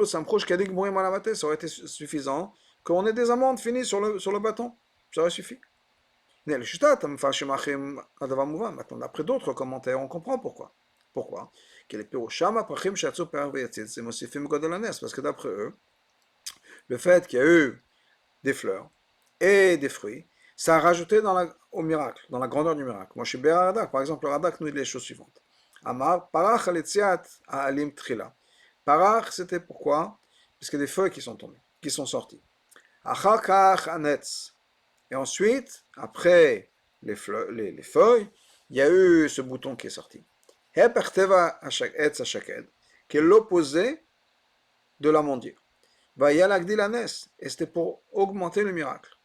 aurait été suffisant qu'on ait des amandes finies sur le bâton. Ça aurait suffi. Maintenant, d'après d'autres commentaires, on comprend pourquoi. Pourquoi? Parce que d'après eux, le fait qu'il y a eu des fleurs et des fruits, ça a rajouté au miracle, dans la grandeur du miracle. Moi, chez Béa Radak, par exemple, le Radak nous dit les choses suivantes. Amar, parach aletziat alim trila. Parach, c'était pourquoi? Parce qu'il y a des feuilles qui sont tombées, qui sont sorties. Achakach anetz. Et ensuite, après les feuilles, il y a eu ce bouton qui est sorti. Heperteva etz hashaked, qui est l'opposé de l'amandier. Et c'était pour augmenter le miracle.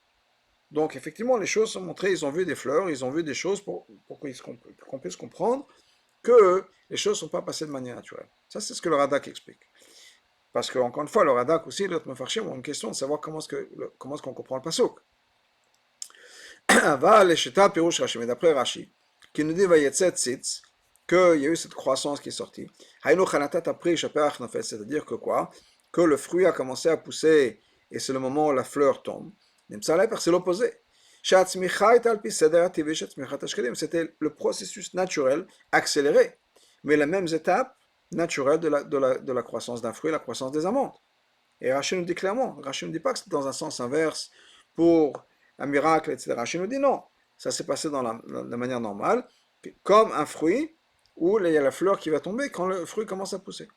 Donc effectivement, les choses sont montrées, ils ont vu des fleurs, ils ont vu des choses pour qu'on puisse comprendre que les choses ne sont pas passées de manière naturelle. Ça, c'est ce que le Radak explique. Parce que, encore une fois, le Radak aussi, l'autre Mefarshim, ont une question de savoir comment est-ce qu'on comprend le Pasuk. Mais d'après Rashi, qui nous dit qu'il y a eu cette croissance qui est sortie. C'est-à-dire que quoi? Que le fruit a commencé à pousser et c'est le moment où la fleur tombe. C'est l'opposé. C'était le processus naturel accéléré, mais les mêmes étapes naturelles de la croissance d'un fruit, la croissance des amandes. Et Rachid nous dit clairement, Rachid ne dit pas que c'est dans un sens inverse pour un miracle, etc. Rachid nous dit non, ça s'est passé dans la manière normale, comme un fruit où il y a la fleur qui va tomber quand le fruit commence à pousser.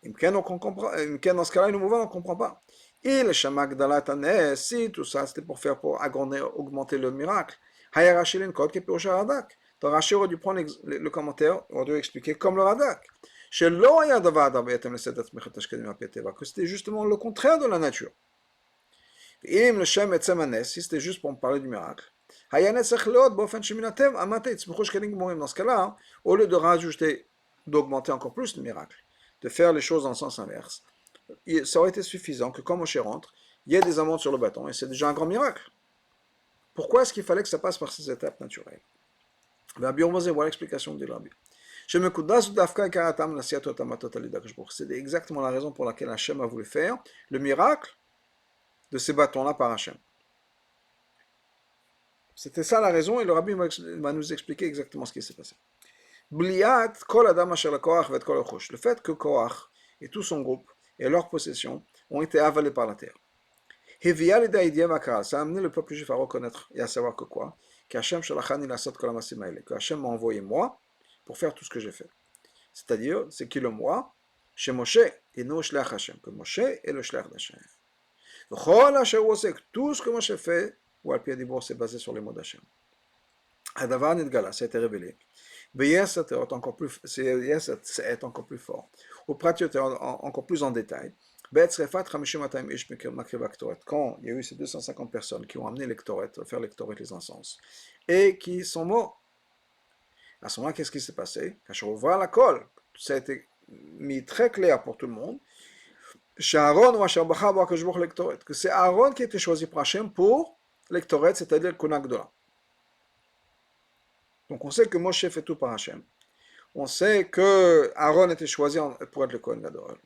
Dans ce cas-là, nous mouvons, on ne comprend pas. Si tout ça c'était pour agrandir, augmenter le miracle, dans Donc Rashi aurait dû prendre le commentaire, aurait dû expliquer comme le Radak. Chez l'Oya Davada, que c'était justement le contraire de la nature. Si c'était juste pour me parler du miracle, dans ce cas-là, au lieu de rajouter, d'augmenter encore plus le miracle, de faire les choses dans le sens inverse, ça aurait été suffisant que quand Moshe rentre, il y ait des amandes sur le bâton, et c'est déjà un grand miracle. Pourquoi est-ce qu'il fallait que ça passe par ces étapes naturelles? Voilà l'explication de Rabbi. C'est exactement la raison pour laquelle Hachem a voulu faire le miracle de ces bâtons-là par Hachem. C'était ça la raison, et le Rabbi va nous expliquer exactement ce qui s'est passé. Le fait que Korach et tout son groupe et leurs possessions ont été avalés par la terre. Ça a amené le peuple juif à reconnaître et à savoir que quoi? Que Hachem m'a envoyé moi pour faire tout ce que j'ai fait. C'est-à-dire, c'est qui le moi? Chez Moshe, et non Shlach Hachem, que Moshe est le Shlach d'Hachem. Tout ce que Moshe fait, ou al-Pi Adibor, c'est basé sur les mots d'Hachem. Hadavar Nidgala, ça a été révélé. B'yesat est encore plus fort. Au Pratiot est encore plus en détail. Quand il y a eu ces 250 personnes qui ont amené les Ktoret, faire les Ktoret, les encens, et qui sont morts. À ce moment-là, qu'est-ce qui s'est passé? Quand je revois la colle, ça a été mis très clair pour tout le monde. Que c'est Aaron qui a été choisi par Hachem pour l'Ektoret, c'est-à-dire le Konak Gdola. Donc on sait que Moshe fait tout par Hachem. On sait que Aaron était choisi pour être le Kohen Gadol.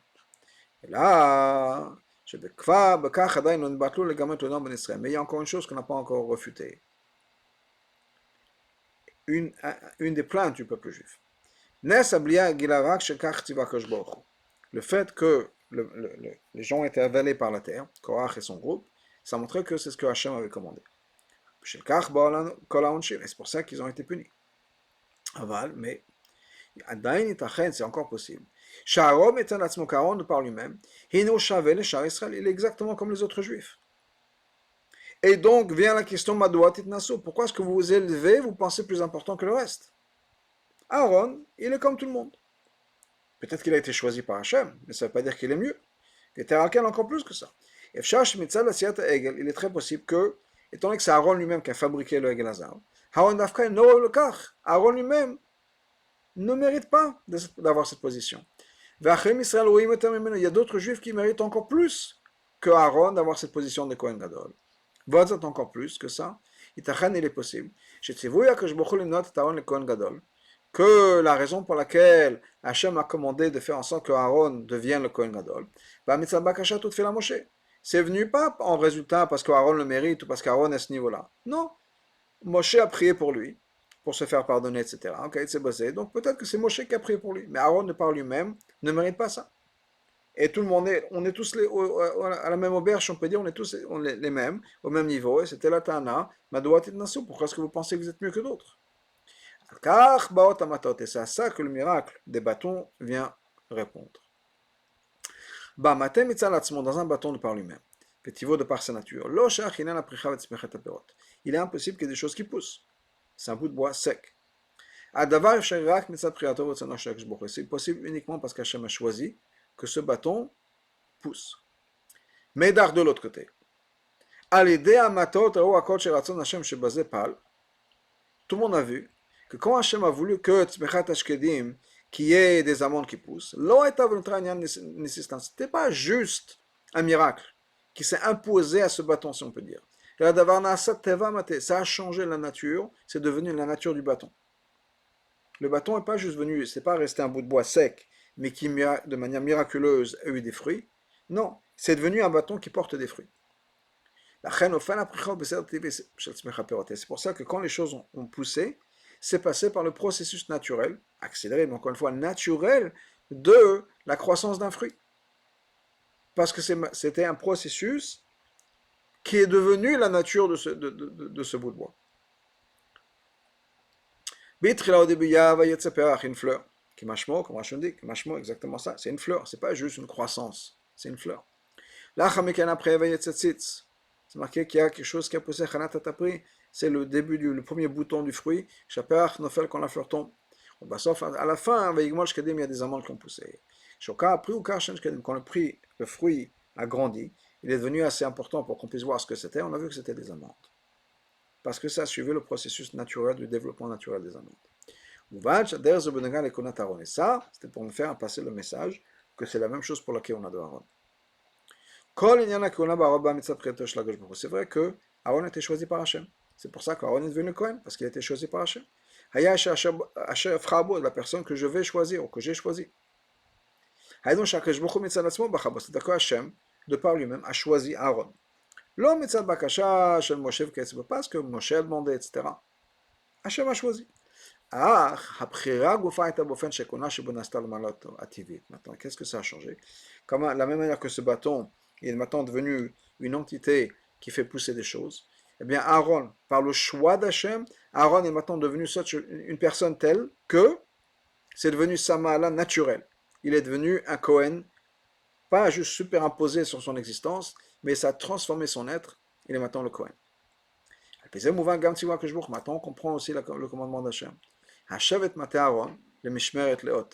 Et là, mais il y a encore une chose qu'on n'a pas encore refutée. Une des plaintes du peuple juif. Le fait que les gens étaient avalés par la terre, Korach et son groupe, ça montrait que c'est ce que Hachem avait commandé. Et c'est pour ça qu'ils ont été punis. Aval, mais c'est encore possible. Aaron de par lui-même, il est exactement comme les autres juifs. Et donc vient la question, pourquoi est-ce que vous vous élevez, vous pensez plus important que le reste? Aaron, il est comme tout le monde. Peut-être qu'il a été choisi par Hachem, mais ça ne veut pas dire qu'il est mieux. Il était encore plus que ça. Il est très possible que, étant donné que c'est Aaron lui-même qui a fabriqué le Egel Hazar, Aaron lui-même ne mérite pas d'avoir cette position. Il y a d'autres juifs qui méritent encore plus que Aaron d'avoir cette position de Kohen Gadol. Encore plus que ça, il est possible que la raison pour laquelle Hachem a commandé de faire en sorte que Aaron devienne le Kohen Gadol, c'est venu pas en résultat parce qu'Aaron le mérite ou parce qu'Aaron est à ce niveau-là. Non, Moshe a prié pour lui, pour se faire pardonner, etc. Okay, c'est basé. Donc peut-être que c'est Moshe qui a prié pour lui, mais Aaron de par lui-même ne mérite pas ça. Et tout le monde on est tous à la même auberge, on peut dire, on est tous les mêmes, au même niveau, et c'était la Tana, pourquoi est-ce que vous pensez que vous êtes mieux que d'autres? Et c'est à ça que le miracle des bâtons vient répondre. Dans un bâton de par lui-même, de par sa nature, il est impossible qu'il y ait des choses qui poussent. C'est un bout de bois sec. C'est possible uniquement parce qu'Hachem a choisi que ce bâton pousse. Mais de l'autre côté, tout le monde a vu que quand Hachem a voulu que Tzmechat Ashkedim, qu'il y ait des amandes qui poussent, c'était pas juste un miracle qui s'est imposé à ce bâton, si on peut dire. Ça a changé la nature, c'est devenu la nature du bâton. Le bâton n'est pas juste venu, c'est pas resté un bout de bois sec, mais qui de manière miraculeuse a eu des fruits. Non, c'est devenu un bâton qui porte des fruits. C'est pour ça que quand les choses ont poussé, c'est passé par le processus naturel, accéléré, mais encore une fois naturel, de la croissance d'un fruit. Parce que c'était un processus qui est devenu la nature de ce bout de bois. Au début, il y a une fleur. Kimashmo, comme Rachon dit, Kimashmo, exactement ça. C'est une fleur, c'est pas juste une croissance, c'est une fleur. Là, après, c'est marqué qu'il y a quelque chose qui a poussé, c'est le début le premier bouton du fruit, Shaperach Nofel quand la fleur tombe. Bah, sauf à la fin, avec Igmol Shkedim, il y a des amandes qui ont poussé. Shoka a pris ou Karshen Shkedim, quand le fruit a grandi, il est devenu assez important pour qu'on puisse voir ce que c'était, on a vu que c'était des amandes. Parce que ça suivait le processus naturel du développement naturel des amandes. Et ça, c'était pour me faire passer le message que c'est la même chose pour la Keuna de Aaron. C'est vrai que Aaron était choisi par Hachem. C'est pour ça qu'Aaron est devenu Cohen, parce qu'il a été choisi par Hachem. La personne que je vais choisir, ou que j'ai choisi. C'est-à-dire que Hachem, de par lui-même, a choisi Aaron. Parce que Moshe a demandé, etc. Hachem a choisi. Maintenant, qu'est-ce que ça a changé? Comment, la même manière que ce bâton est maintenant devenu une entité qui fait pousser des choses, eh bien Aaron, par le choix d'Hachem, Aaron est maintenant devenu une personne telle que c'est devenu sa ma'ala naturelle. Il est devenu un Kohen, pas juste superimposé sur son existence, mais ça a transformé son être, il est maintenant le Kohen. Maintenant on comprend aussi le commandement d'Hachem. Hashavet maté Aaron, le mishmeret leot,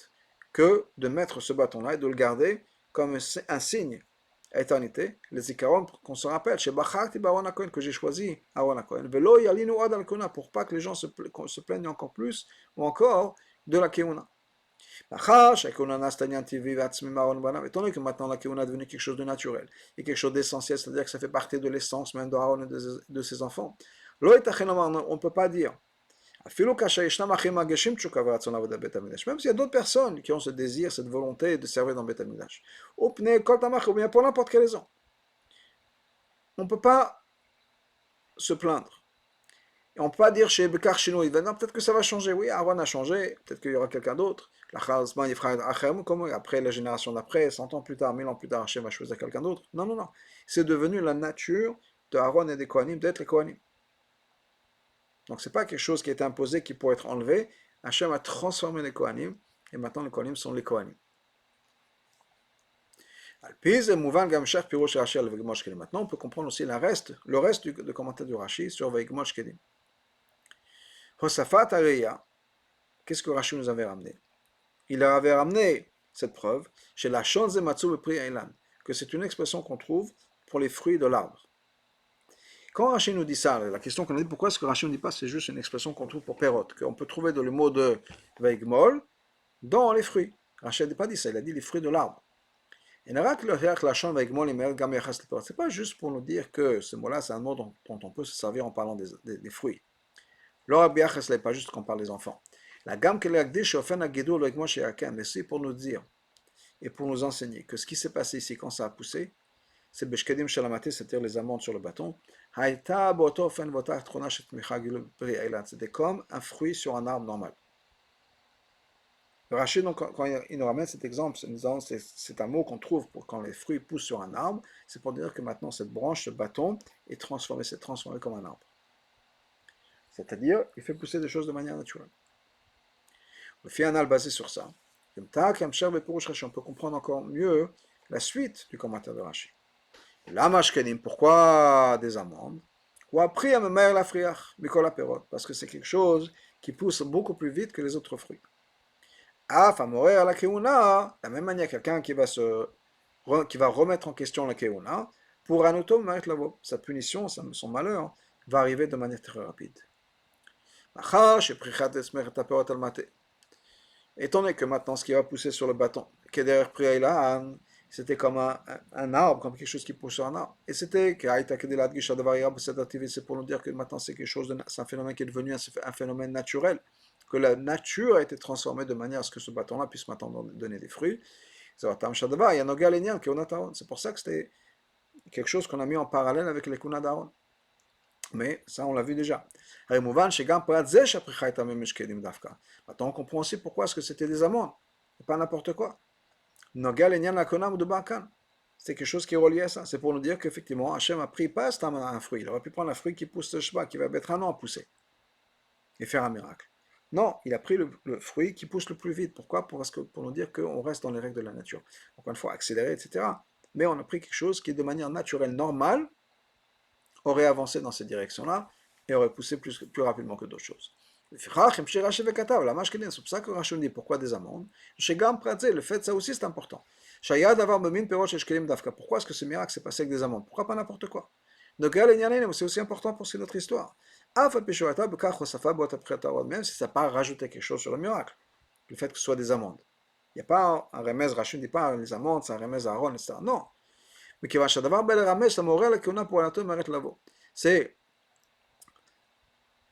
que de mettre ce bâton-là et de le garder comme un signe à éternité, les zikaron, qu'on se rappelle, chez Bachakti Aaron HaKohen, que j'ai choisi Aaron HaKohen, velo yalinu od al kuna, pour pas que les gens se plaignent encore plus, ou encore de la keuna. Étant donné que maintenant la keuna est devenue quelque chose de naturel, et quelque chose d'essentiel, c'est-à-dire que ça fait partie de l'essence même d'Aaron et de ses enfants, on ne peut pas dire, même s'il y a d'autres personnes qui ont ce désir, cette volonté de servir dans Beth Amikdash, ou bien pour n'importe quelle raison, on ne peut pas se plaindre. Et on ne peut pas dire chez Bekar Shino, peut-être que ça va changer. Oui, Aaron a changé, peut-être qu'il y aura quelqu'un d'autre. Après la génération d'après, 100 ans plus tard, 1000 ans plus tard, Hachem va choisir quelqu'un d'autre. Non, non, non. C'est devenu la nature de Aaron et des Kohanim d'être les Kohanim. Donc ce n'est pas quelque chose qui est imposé, qui pourrait être enlevé. Hachem a transformé les Kohanim, et maintenant les Kohanim sont les Kohanim. Maintenant on peut comprendre aussi le reste du commentaire du Rashi sur Veigmol Shkedim. Hosafat Areya, qu'est-ce que Rashi nous avait ramené? Il avait ramené cette preuve chez la Shonze Matsu Pri Eilan, que c'est une expression qu'on trouve pour les fruits de l'arbre. Quand Rashi nous dit ça, la question qu'on a dit, pourquoi est-ce que Rashi ne dit pas c'est juste une expression qu'on trouve pour Perot, qu'on peut trouver dans le mot de Veigmol dans les fruits. Rashi n'a pas dit ça, il a dit les fruits de l'arbre. Et c'est pas juste pour nous dire que ce mot-là, c'est un mot dont on peut se servir en parlant des fruits. Ce n'est pas juste qu'on parle des enfants. La gamme que mais c'est pour nous dire et pour nous enseigner que ce qui s'est passé ici quand ça a poussé, c'est Beshkedim Shalamate, c'est-à-dire les amandes sur le bâton. C'était comme un fruit sur un arbre normal. Rachid, donc, quand il nous ramène cet exemple, c'est un mot qu'on trouve pour quand les fruits poussent sur un arbre, c'est pour dire que maintenant cette branche, ce bâton, s'est transformé comme un arbre. C'est-à-dire, il fait pousser des choses de manière naturelle. Le final basé sur ça. On peut comprendre encore mieux la suite du commentaire de Rashi. Pourquoi des amandes? Ou après, parce que c'est quelque chose qui pousse beaucoup plus vite que les autres fruits. La même manière, quelqu'un qui va remettre en question la keuna, pour un auto, sa punition, son malheur, va arriver de manière très rapide. Étant donné que maintenant, ce qui va pousser sur le bâton, c'était comme un arbre, comme quelque chose qui pousse sur un arbre. Et c'est pour nous dire que maintenant, c'est un phénomène qui est devenu un phénomène naturel, que la nature a été transformée de manière à ce que ce bâton-là puisse maintenant donner des fruits. C'est pour ça que c'était quelque chose qu'on a mis en parallèle avec les Kuna d'Aaron. Mais ça, on l'a vu déjà. Maintenant, on comprend aussi pourquoi est-ce que c'était des amandes, et pas n'importe quoi. C'est quelque chose qui est relié à ça. C'est pour nous dire qu'effectivement, Hachem a pris pas un fruit. Il aurait pu prendre un fruit qui pousse le Sheba, qui va mettre un an à pousser, et faire un miracle. Non, il a pris le fruit qui pousse le plus vite. Pourquoi? Pour nous dire qu'on reste dans les règles de la nature. Encore une fois, accélérer, etc. Mais on a pris quelque chose qui, de manière naturelle, normale, aurait avancé dans cette direction-là, et aurait poussé plus rapidement que d'autres choses. C'est pour ça que Rachel dit pourquoi des amandes. Le fait, ça aussi c'est important. Pourquoi est-ce que ce miracle s'est passé avec des amandes? Pourquoi pas n'importe quoi? Donc c'est aussi important pour notre histoire. Même si ça n'a pas rajouté quelque chose sur le miracle, le fait que ce soit des amandes. Il n'y a pas un remez, Rachel ne dit pas les amandes, c'est un remez à Aaron, etc. Non. Mais c'est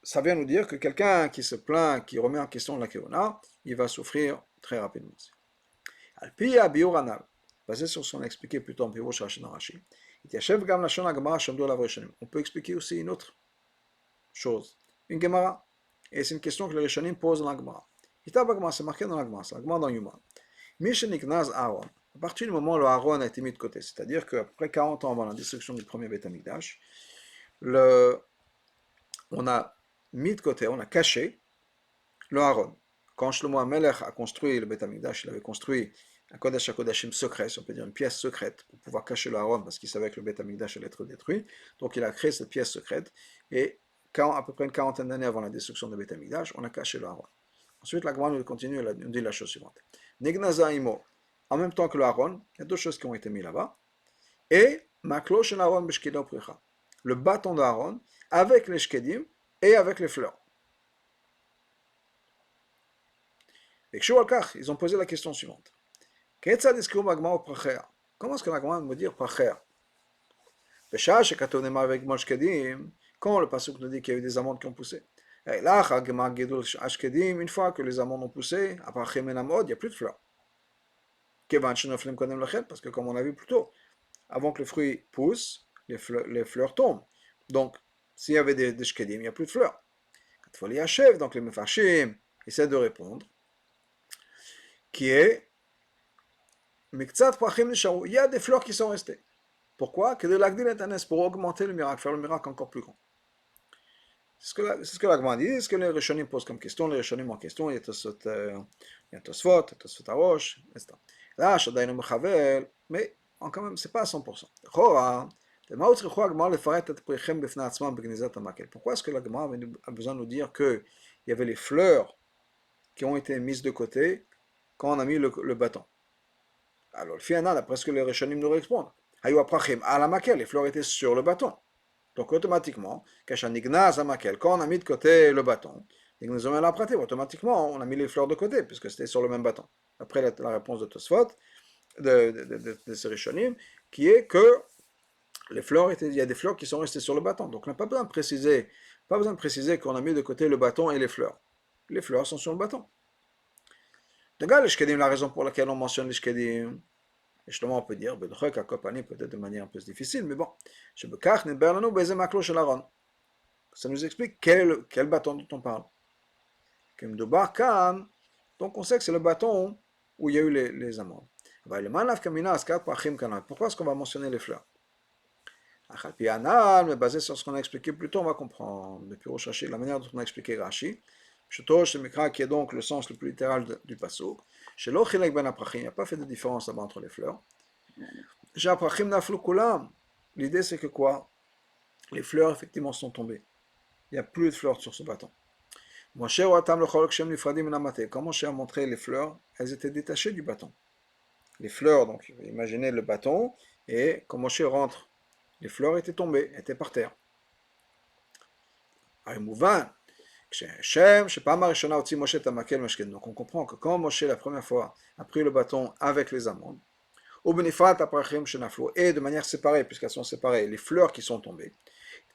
ça vient nous dire que quelqu'un qui se plaint, qui remet en question la Keuna, il va souffrir très rapidement. Al-Piya Biur Anal, basé sur ce qu'on a expliqué plus tôt en Pirush Rashi dans Rashi, on peut expliquer aussi une autre chose, une Gemara, et c'est une question que les Rishonim posent dans la Gemara. C'est marqué dans la Gemara, c'est la Gemara dans Yuma. Misheniknaz Aaron, à partir du moment où Aaron a été mis de côté, c'est-à-dire qu'après 40 ans avant la destruction du premier Beth Amikdash, on a mis de côté, on a caché le Aaron. Quand Shlomo HaMelech a construit le Beth Amikdash, il avait construit un Kodesh HaKodashim secret, si on peut dire une pièce secrète, pour pouvoir cacher le Aaron, parce qu'il savait que le Beth Amikdash allait être détruit. Donc il a créé cette pièce secrète, et à peu près une quarantaine d'années avant la destruction du Beth Amikdash, on a caché le Aaron. Ensuite, la Gemara nous continue, elle nous dit la chose suivante. Negnaza Imo, en même temps que le Aaron, il y a deux choses qui ont été mises là-bas, et Maklo Shel Aaron Beshkedim Pricha, le bâton d'Aaron, avec les shkedim et avec les fleurs. Et ils ont posé la question suivante. Comment est-ce que la Gemara me dit pracher? Quand le pasuk nous dit qu'il y a eu des amandes qui ont poussé. Et là, une fois que les amandes ont poussé, il n'y a plus de fleurs. Parce que comme on a vu plus tôt, avant que le fruit pousse, les fleurs tombent. Donc, s'il y avait des shkedim, il n'y a plus de fleurs. Quand il faut les achever, donc les mefarshim essaient de répondre, qui est il y a des fleurs qui sont restées. Pourquoi? Pour augmenter le miracle, faire le miracle encore plus grand. C'est ce que la Gemara dit, ce que les Rishonim posent comme question, les Rishonim en question, il y a Tosfot Arosh, etc. Là, Shadainu Mechavel, mais quand même, c'est pas à 100%. Pourquoi est-ce que la Gemara a besoin de nous dire qu'il y avait les fleurs qui ont été mises de côté quand on a mis le bâton? Alors, le final, après ce que les Rishonim nous répondent, les fleurs étaient sur le bâton. Donc, automatiquement, quand on a mis de côté le bâton, automatiquement, on a mis les fleurs de côté, puisque c'était sur le même bâton. Après la réponse de Tosfot, de ces Rishonim, qui est que il y a des fleurs qui sont restées sur le bâton. Donc, on n'a pas besoin de préciser qu'on a mis de côté le bâton et les fleurs. Les fleurs sont sur le bâton. Regarde les shkedim, la raison pour laquelle on mentionne les shkedim. Et justement, on peut dire, peut-être de manière un peu difficile, mais bon. Ça nous explique quel bâton dont on parle. Donc on sait que c'est le bâton où il y a eu les amandes. Pourquoi est-ce qu'on va mentionner les fleurs? Mais basé sur ce qu'on a expliqué plus tôt, on va comprendre. Depuis Rashi, la manière dont on a expliqué Rashi, qui est donc le sens le plus littéral du pasuk. Il n'y a pas fait de différence là-bas entre les fleurs. L'idée c'est que quoi? Les fleurs effectivement sont tombées. Il n'y a plus de fleurs sur ce bâton. Quand Moshe a montré les fleurs, elles étaient détachées du bâton. Les fleurs, donc imaginez le bâton, et quand Moshe rentre, les fleurs étaient tombées, étaient par terre. Donc on comprend que quand Moshe la première fois a pris le bâton avec les amandes, et de manière séparée, puisqu'elles sont séparées, les fleurs qui sont tombées,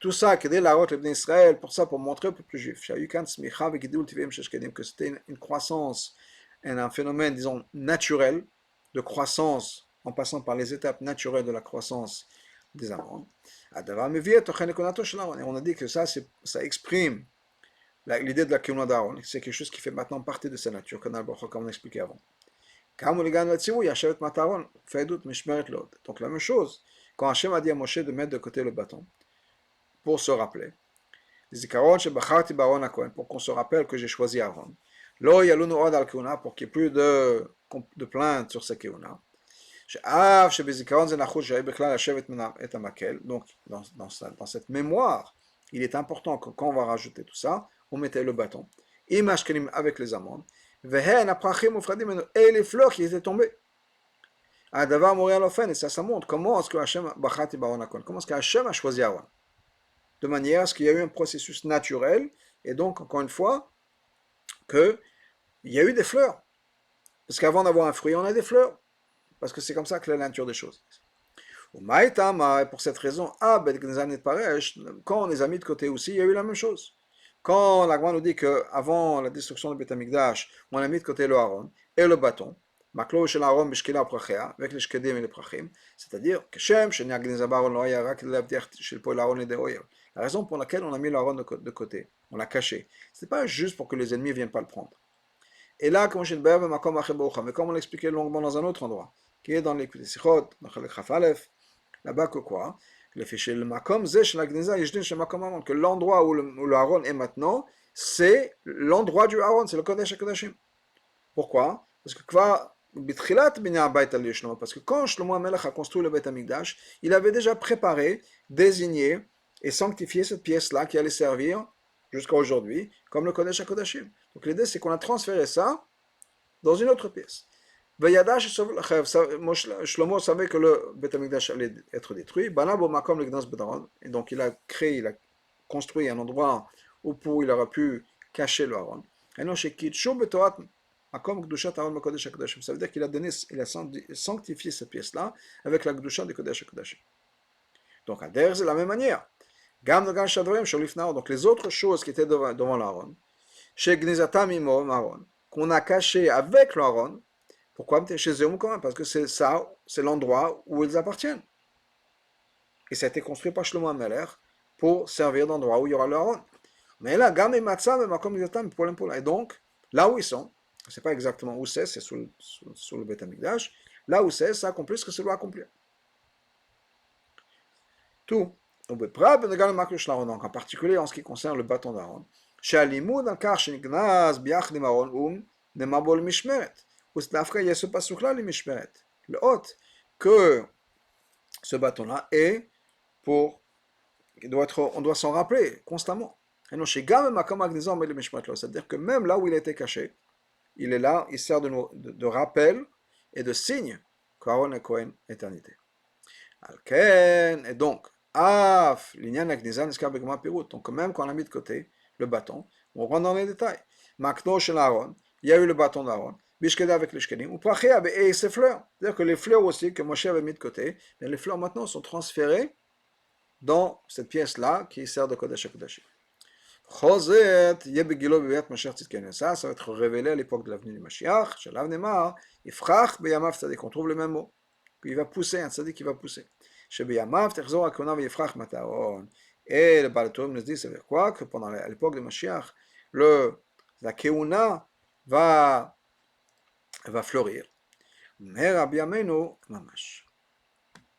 tout ça, Israël, pour montrer au peuple juif, que c'était une croissance, un phénomène, disons, naturel, de croissance, en passant par les étapes naturelles de la croissance des amandes. Et on a dit que ça exprime l'idée de la Keuna d'Aaron, c'est quelque chose qui fait maintenant partie de sa nature, comme on a expliqué avant. Donc la même chose, quand Hachem a dit à Moshe de mettre de côté le bâton, pour se rappeler, pour qu'on se rappelle que j'ai choisi Aaron, pour qu'il n'y ait plus de plainte sur sa Keuna. Donc dans cette mémoire, il est important que quand on va rajouter tout ça, on mettait le bâton, imashkelim avec les amandes, vehen aprachim ufradim, et les fleurs qui étaient tombées. Adavar morial ofen, et ça montre comment est-ce que Hachem bachati baron hakon, comment est-ce que Hachem a choisi Aaron, de manière à ce qu'il y a eu un processus naturel, et donc encore une fois, qu'il y a eu des fleurs, parce qu'avant d'avoir un fruit, on a des fleurs, parce que c'est comme ça que la nature des choses. Et pour cette raison, quand on les a mis de côté aussi, il y a eu la même chose. Quand la Gemara nous dit qu'avant la destruction de Beth Amikdash, on a mis de côté le Aaron et le bâton, Maklo shel Aaron b'shkila prachea, avec les shkedim et les prachim, c'est-à-dire que Shem shenia gnezab Aaron lo haya rak l'avdir shel poel Aaron et de Oyer. La raison pour laquelle on a mis l'Aaron de côté, on l'a caché, c'est pas juste pour que les ennemis ne viennent pas le prendre. Et là, comme mais comme on l'a expliqué longuement dans un autre endroit, qui est dans les Sichot, dans le Chaf Aleph, là-bas que quoi? Que l'endroit où le Aaron est maintenant, c'est l'endroit du Aaron, c'est le Kodesh HaKodashim. Pourquoi? Parce que quand Shlomo HaMelech a construit le Beit HaMikdash, il avait déjà préparé, désigné et sanctifié cette pièce-là qui allait servir jusqu'à aujourd'hui comme le Kodesh HaKodashim. Donc l'idée c'est qu'on a transféré ça dans une autre pièce. Shlomo savait que le Beth Amikdash allait être détruit. Et donc il a construit un endroit où il aura pu cacher le Aaron. Ça veut dire qu'il a sanctifié cette pièce-là avec la Gdusha du Kodesh HaKodashim. Donc, à derrière, c'est de la même manière. Donc, les autres choses qui étaient devant l'Aaron, qu'on a caché avec l'Aaron, pourquoi? Chez eux, parce que c'est ça, c'est l'endroit où ils appartiennent. Et ça a été construit par Shlomo HaMelech pour servir d'endroit où il y aura l'Aaron. Mais là, et donc, là où ils sont, je ne sais pas exactement où c'est sous le Beth Amikdash, là où c'est, ça accomplit ce que ça doit accomplir. Tout. Donc, en particulier en ce qui concerne le bâton d'Aaron. Il y a ce passage-là, le hôte, que ce bâton-là est pour, on doit s'en rappeler constamment. C'est-à-dire que même là où il a été caché, il est là, il sert de rappel et de signe qu'Aaron est Kohen éternité. Et donc, donc même quand on a mis de côté le bâton, on rentre dans les détails. Il y a eu le bâton d'Aaron, Bishkeda avec les shkedim, ou Prachia et ses fleurs. C'est-à-dire que les fleurs aussi que Moshe avait mis de côté, mais les fleurs maintenant sont transférées dans cette pièce-là qui sert de Kodesh HaKodashim. Ça va être révélé à l'époque de l'avenue du Mashiach. On trouve le même mot. Il va pousser, un tzaddik qui va pousser. Et le Baal HaTurim nous dit, ça veut dire quoi? Que pendant à l'époque de Mashiach, la Keuna va fleurir. Mais Rabbi Yameinu, mamash.